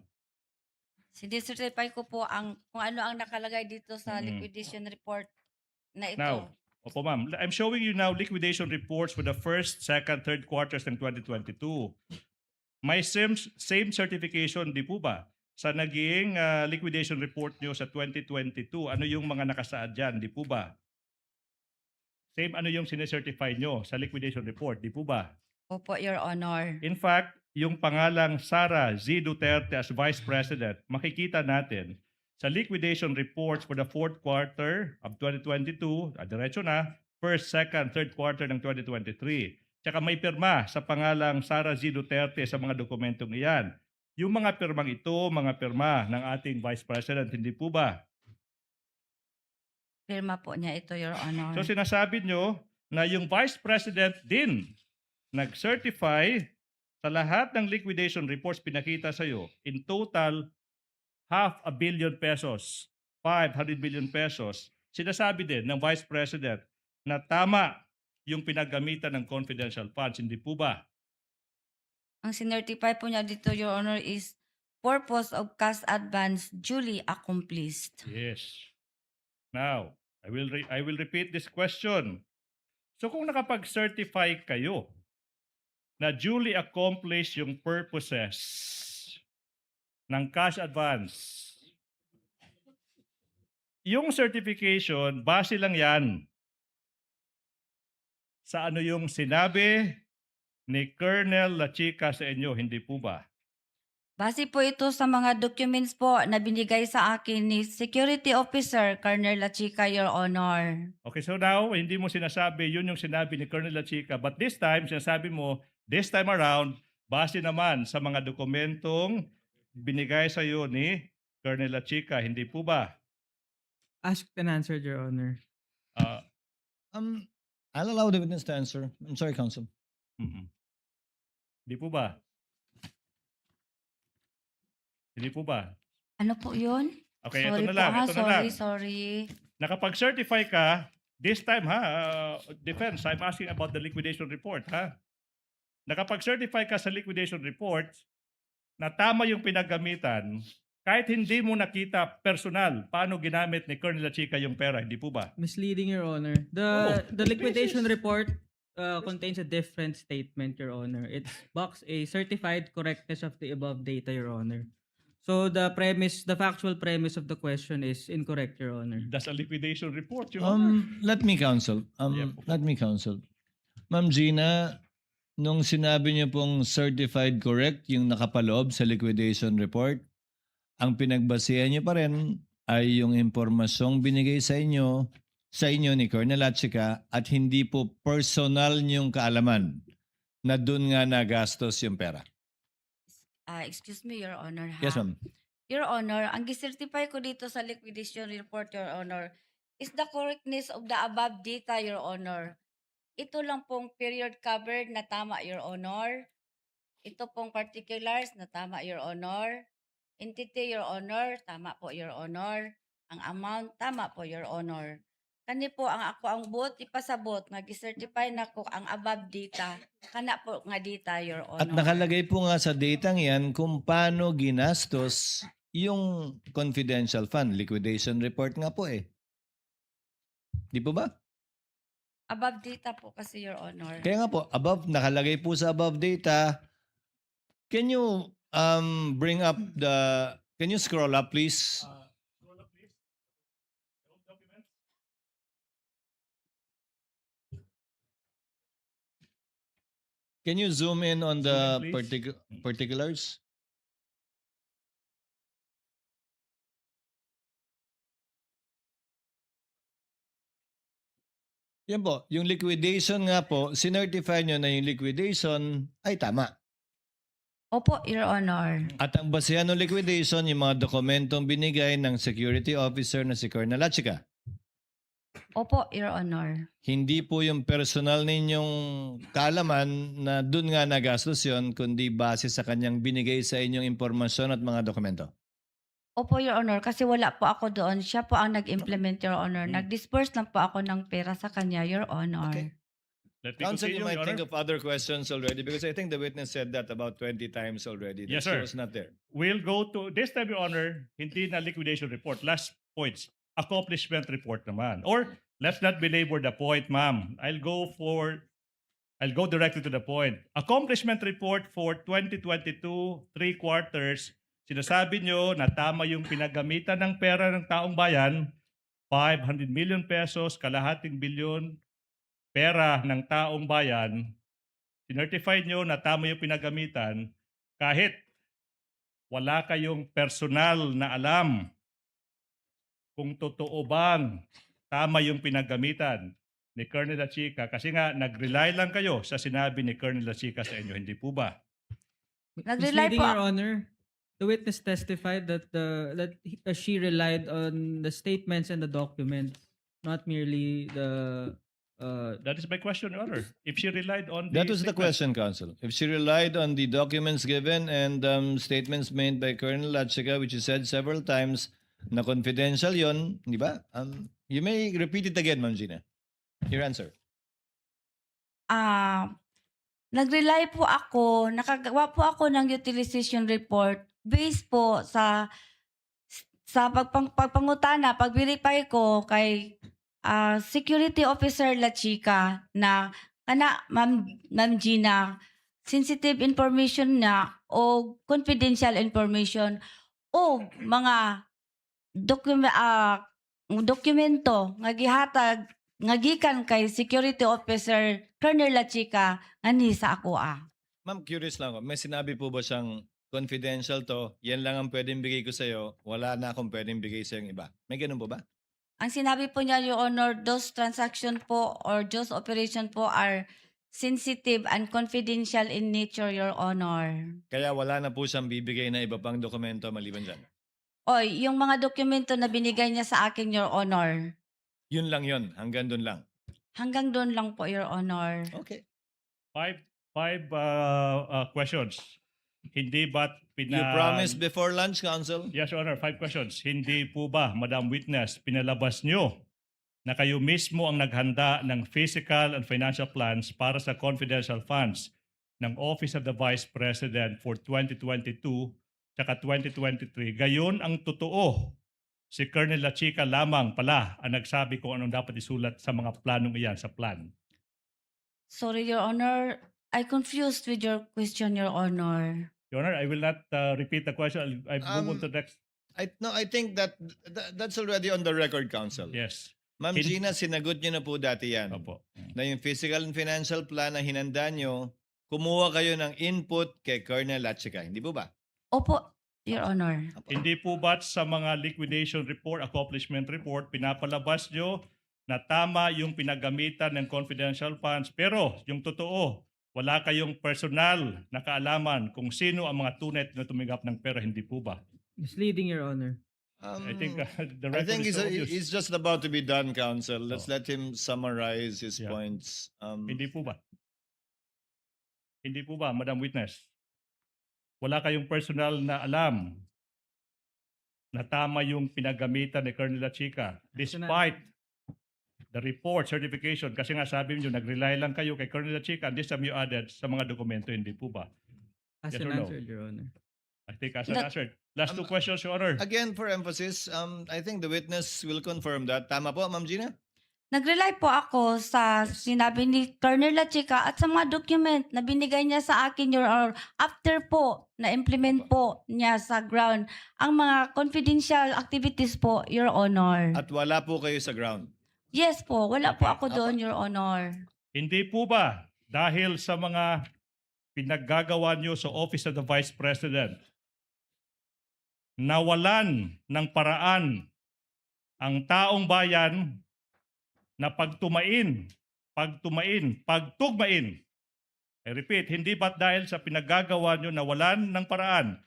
Sinicertify ko po ang kung ano ang nakalagay dito sa Mhm. liquidation report na ito. Now, opo ma'am, I'm showing you now liquidation reports for the first, second, third quarters ng 2022. May same certification, di po ba? Sa naging liquidation report nyo sa 2022, ano yung mga nakasaad dyan, di po ba? Same ano yung sinecertify nyo sa liquidation report, di po ba? Opo, Your Honor. In fact, yung pangalang Sara Z. Duterte as Vice President, makikita natin sa liquidation reports for the fourth quarter of 2022, diretso na, first, second, third quarter ng 2023. Tsaka may pirma sa pangalang Sara Z. Duterte sa mga dokumentong iyan. Yung mga pirmang ito, mga pirma ng ating Vice President, hindi po ba? Firma po niya ito, Your Honor. So sinasabi nyo na yung Vice President din nag-certify sa lahat ng liquidation reports pinakita sa iyo, in total, 500 million pesos, 500 million pesos. Sinasabi din ng Vice President na tama yung pinagamitan ng confidential funds, hindi po ba? Ang sinertify po niya dito, Your Honor, is purpose of cash advance duly accomplished. Yes. Now, I will repeat this question. So kung nakapag-certify kayo na duly accomplished yung purposes ng cash advance, yung certification, base lang yan sa ano yung sinabi ni Colonel Lachica sa inyo, hindi po ba? Base po ito sa mga documents po na binigay sa akin ni Security Officer Colonel Lachica, Your Honor. Okay, so now, hindi mo sinasabi, yun yung sinabi ni Colonel Lachica. But this time, sinasabi mo, this time around, base naman sa mga dokumentong binigay sa iyo ni Colonel Lachica, hindi po ba? Asked and answered, Your Honor. I'll allow the witness to answer. I'm sorry, counsel. Hindi po ba? Hindi po ba? Ano po yun? Okay, Sorry ito na lang, po, ha? ito na lang. Sorry. Nakapag-certify ka, this time defense, I'm asking about the liquidation report, ha? Nakapag-certify ka sa liquidation report na tama yung pinagamitan, kahit hindi mo nakita personal paano ginamit ni Colonel Lachica yung pera, hindi po ba? Misleading, Your Honor. Oh, The liquidation report contains a different statement, Your Honor. It's box a certified correctness of the above data, Your Honor. So the factual premise of the question is incorrect, Your Honor. That's a liquidation report, Your Honor. Let me counsel. Yeah. Let me counsel. Ma'am Gina, nung sinabi niyo pong certified correct yung nakapaloob sa liquidation report, ang pinagbasehan niyo pa rin ay yung impormasyong binigay sa inyo ni Colonel Achica at hindi po personal niyong kaalaman na doon nga nagastos yung pera. Excuse me, Your Honor. Ha? Yes, ma'am. Your Honor, ang gisertify ko dito sa liquidation report, Your Honor, is the correctness of the above data, Your Honor. Ito lang pong period covered na tama, Your Honor. Ito pong particulars na tama, Your Honor. Entity, Your Honor, tama po, Your Honor. Ang amount, tama po, Your Honor. Kani po ang ako ang bot ipasabot nga gisertify na ko ang above data kana po nga data, Your Honor. At nakalagay po nga sa datang yan kung paano ginastos yung confidential fund. Liquidation report nga po eh. Di po ba? Above data po kasi, Your Honor. Kaya nga po, above, nakalagay po sa above data. Can you bring up can you scroll up please? Scroll up, please. Old documents. Can you zoom in on the Zoom in, please. particulars? Yan po, yung liquidation nga po, sinertify nyo na yung liquidation ay tama. Opo, Your Honor. At ang basehan ng liquidation, yung mga dokumentong binigay ng security officer na si Colonel Achica. Opo, Your Honor. Hindi po yung personal ninyong kaalaman na dun nga nagastos yun, kundi base sa kanyang binigay sa inyong impormasyon at mga dokumento. Opo, Your Honor, kasi wala po ako doon. Siya po ang nag-implement, Your Honor. Nag-disperse lang po ako ng pera sa kanya, Your Honor. Okay. Let me Counsel, you continue, might Your think Honor. of other questions already because I think the witness said that about 20 times already. Yes, She sir. was not there. We'll go to, this time, Your Honor, hindi na liquidation report. Last points. Accomplishment report naman. Or, let's not belabor the point, ma'am. I'll go directly to the point. Accomplishment report for 2022, 3 quarters. Sinasabi nyo na tama yung pinagamitan ng pera ng taong bayan, 500 million pesos, kalahating bilyon, pera ng taong bayan. Sinertify nyo na tama yung pinagamitan kahit wala kayong personal na alam kung totoo bang tama yung pinagamitan ni Colonel Achica kasi nga nag-rely lang kayo sa sinabi ni Colonel Achica sa inyo, hindi po ba? Nag-rely Misleading, po Your Honor. The witness testified that she relied on the statements and the documents, not merely the. That is my question, Your Honor. If she relied on That was the statement- question, Counsel. If she relied on the documents given and statements made by Colonel Achica, which you said several times, na confidential yon, di ba? You may repeat it again, Ma'am Gina. Your answer. Nag-rely po ako, nakagawa po ako ng utilization report based po sa pagpangutana, pag-verify ko kay Security Officer La Chica na Ma'am Gina, sensitive information na o confidential information o mga dokumento nga gihatag nga gikan kay Security Officer Colonel La Chica nga ni sa ako Ma'am, curious lang ako. May sinabi po ba siyang confidential to, yan lang ang pwedeng bigay ko sa'yo, wala na akong pwedeng bigay sa'yo iba. May ganun po ba? Ang sinabi po niya, Your Honor, those transaction po or those operation po are sensitive and confidential in nature, Your Honor. Kaya wala na po siyang bibigay na iba pang dokumento maliban dyan. Oy, yung mga dokumento na binigay niya sa akin, Your Honor, Yun lang yun, hanggang dun lang. hanggang doon lang po, Your Honor. Okay. Five questions. Hindi ba't You promised before lunch, Counsel? Yes, Your Honor. 5 questions. Hindi po ba, Madam Witness, pinalabas nyo na kayo mismo ang naghanda ng physical and financial plans para sa confidential funds ng Office of the Vice President for 2022 tsaka 2023. Gayon ang totoo. Si Colonel La Chica lamang pala ang nagsabi kung anong dapat isulat sa mga planong iyan sa plan. Sorry, Your Honor. I confused with your question, Your Honor. Your Honor, I will not repeat the question. I'll move on to the next. I think that's already on the record, Counsel. Yes. Ma'am Gina, sinagot niyo na po dati yan. Opo. Na yung physical and financial plan na hinanda nyo, kumuha kayo ng input kay Colonel Lachica, hindi po ba? Opo, Your Honor. Hindi po ba't sa mga liquidation report, accomplishment report, pinapalabas nyo na tama yung pinagamitan ng confidential funds, pero yung totoo, wala kayong personal na kaalaman kung sino ang mga tunay na tumigap ng pera, hindi po ba? Misleading, Your Honor. I think the I record think is obvious. he's just about to be done, Counsel. Let's let him summarize his Yeah. points. Hindi po ba? Hindi po ba, Madam Witness? Wala kayong personal na alam na tama yung pinagamitan ni Colonel Lachica despite the report, certification. Kasi nga sabi niyo, nag-rely lang kayo kay Colonel Lachica and this time you added sa mga dokumento, hindi po ba? As Yes an or no? answer, Your Honor. I think as an That- answer. Last two questions, Your Honor. Again, for emphasis, I think the witness will confirm that. Tama po, Ma'am Gina? Nag-rely po ako sa sinabi ni Colonel Lachica at sa mga document na binigay niya sa akin, Your Honor, after po na-implement po niya sa ground ang mga confidential activities po, Your Honor. At wala po kayo sa ground. Yes po, wala po ako doon, Your Honor. Hindi po ba dahil sa mga pinaggagawa niyo sa Office of the Vice President, nawalan ng paraan ang taong bayan na pagtugmain. I repeat, hindi ba't dahil sa pinaggagawa nyo nawalan ng paraan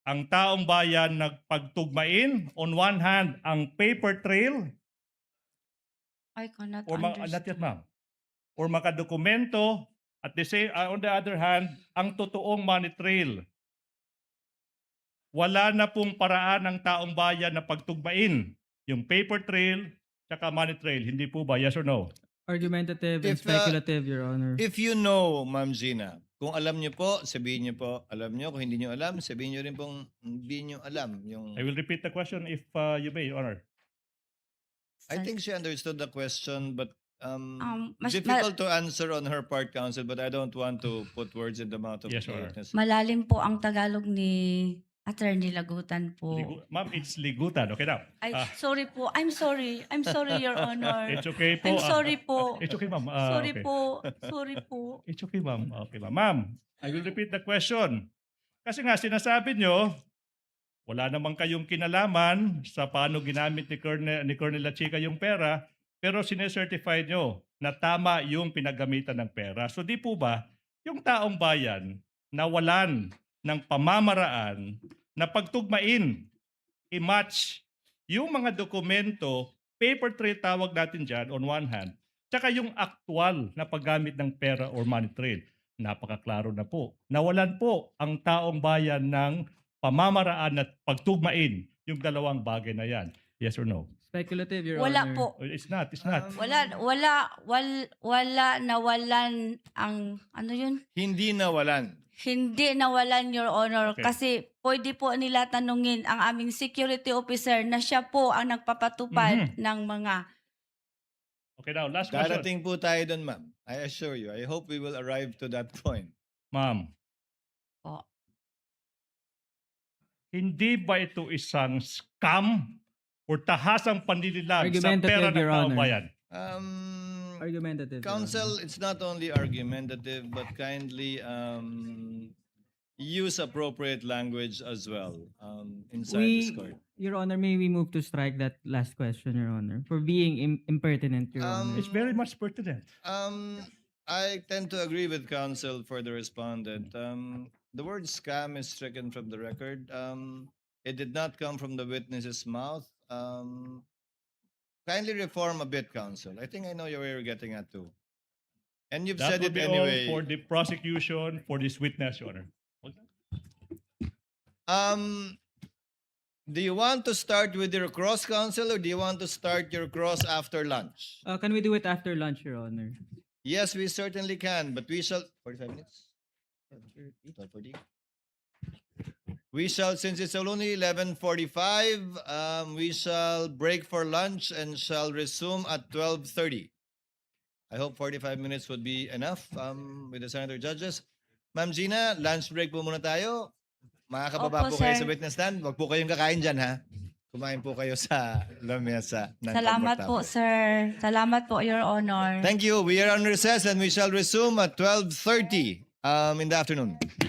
ang taong bayan nagpagtugmain, on one hand, ang paper trail, I cannot or not yet, understand. ma'am, or makadokumento, at the same, on the other hand, ang totoong money trail. Wala na pong paraan ng taong bayan na pagtugmain yung paper trail tsaka money trail. Hindi po ba? Yes or no? Argumentative and If, speculative, Your Honor. If you know, Ma'am Gina, kung alam niyo po, sabihin niyo po, alam niyo. Kung hindi niyo alam, sabihin niyo rin pong hindi niyo alam. I will repeat the question if you may, Your Honor. I think she understood the question, but Mas- difficult to answer on her part, Counsel, but I don't want to put words in the mouth of Yes, the Your Honor. witness. Malalim po ang Tagalog ni Attorney Lagutan po. Ma'am, it's ligutan. Okay now. Ay, sorry po. I'm sorry. I'm sorry, Your Honor. It's okay po. I'm sorry po. It's okay, ma'am. Sorry Okay. po. Sorry po. It's okay, ma'am. Okay, ma'am. Ma'am, I will repeat the question. Kasi nga, sinasabi nyo, wala namang kayong kinalaman sa paano ginamit ni Colonel Lachica yung pera, pero sinecertify nyo na tama yung pinagamitan ng pera. So di po ba, yung taong bayan nawalan ng pamamaraan na pagtugmain, i-match yung mga dokumento, paper trail tawag natin dyan on one hand, tsaka yung actual na paggamit ng pera or money trail. Napakaklaro na po. Nawalan po ang taong bayan ng pamamaraan at pagtugmain yung dalawang bagay na yan. Yes or no? Speculative, Your Wala Honor. po. It's not. It's not. Wala nawalan ang, ano yun? Hindi nawalan. Hindi nawalan, Your Honor, Okay. kasi pwede po nila tanungin ang aming security officer na siya po ang nagpapatupad ng mga... Okay now, last question. Darating po tayo doon, ma'am. I assure you. I hope we will arrive to that point. Ma'am, Po. hindi ba ito isang scam or tahasang panlililag sa Argumentative, pera ng Your taong Honor. bayan? Argumentative, Your Counsel, it's not only argumentative, but kindly use appropriate language as well inside this court. Your Honor, may we move to strike that last question, Your Honor, for being impertinent, Your Honor. It's very much pertinent. I tend to agree with counsel for the respondent. The word scam is stricken from the record. It did not come from the witness's mouth. Kindly reform a bit, counsel. I think I know where you're getting at too. And you've That said would it be anyway. all for the prosecution for this witness, Your Honor. Do you want to start with your cross, counsel, or do you want to start your cross after lunch? Can we do it after lunch, Your Honor? Yes, we certainly can, but we shall 45 minutes. 12:40. We shall, since it's only 11:45, we shall break for lunch and shall resume at 12:30. I hope 45 minutes would be enough with the senator judges. Ma'am Gina, lunch break po muna tayo. Makakababa Opo, po kayo sir. sa witness stand. Huwag po kayong kakain dyan, ha? Kumain po kayo sa lamesa. ng Salamat po, komportable. sir. Salamat po, Your Honor. Thank you. We are on recess and we shall resume at 12:30 In the afternoon.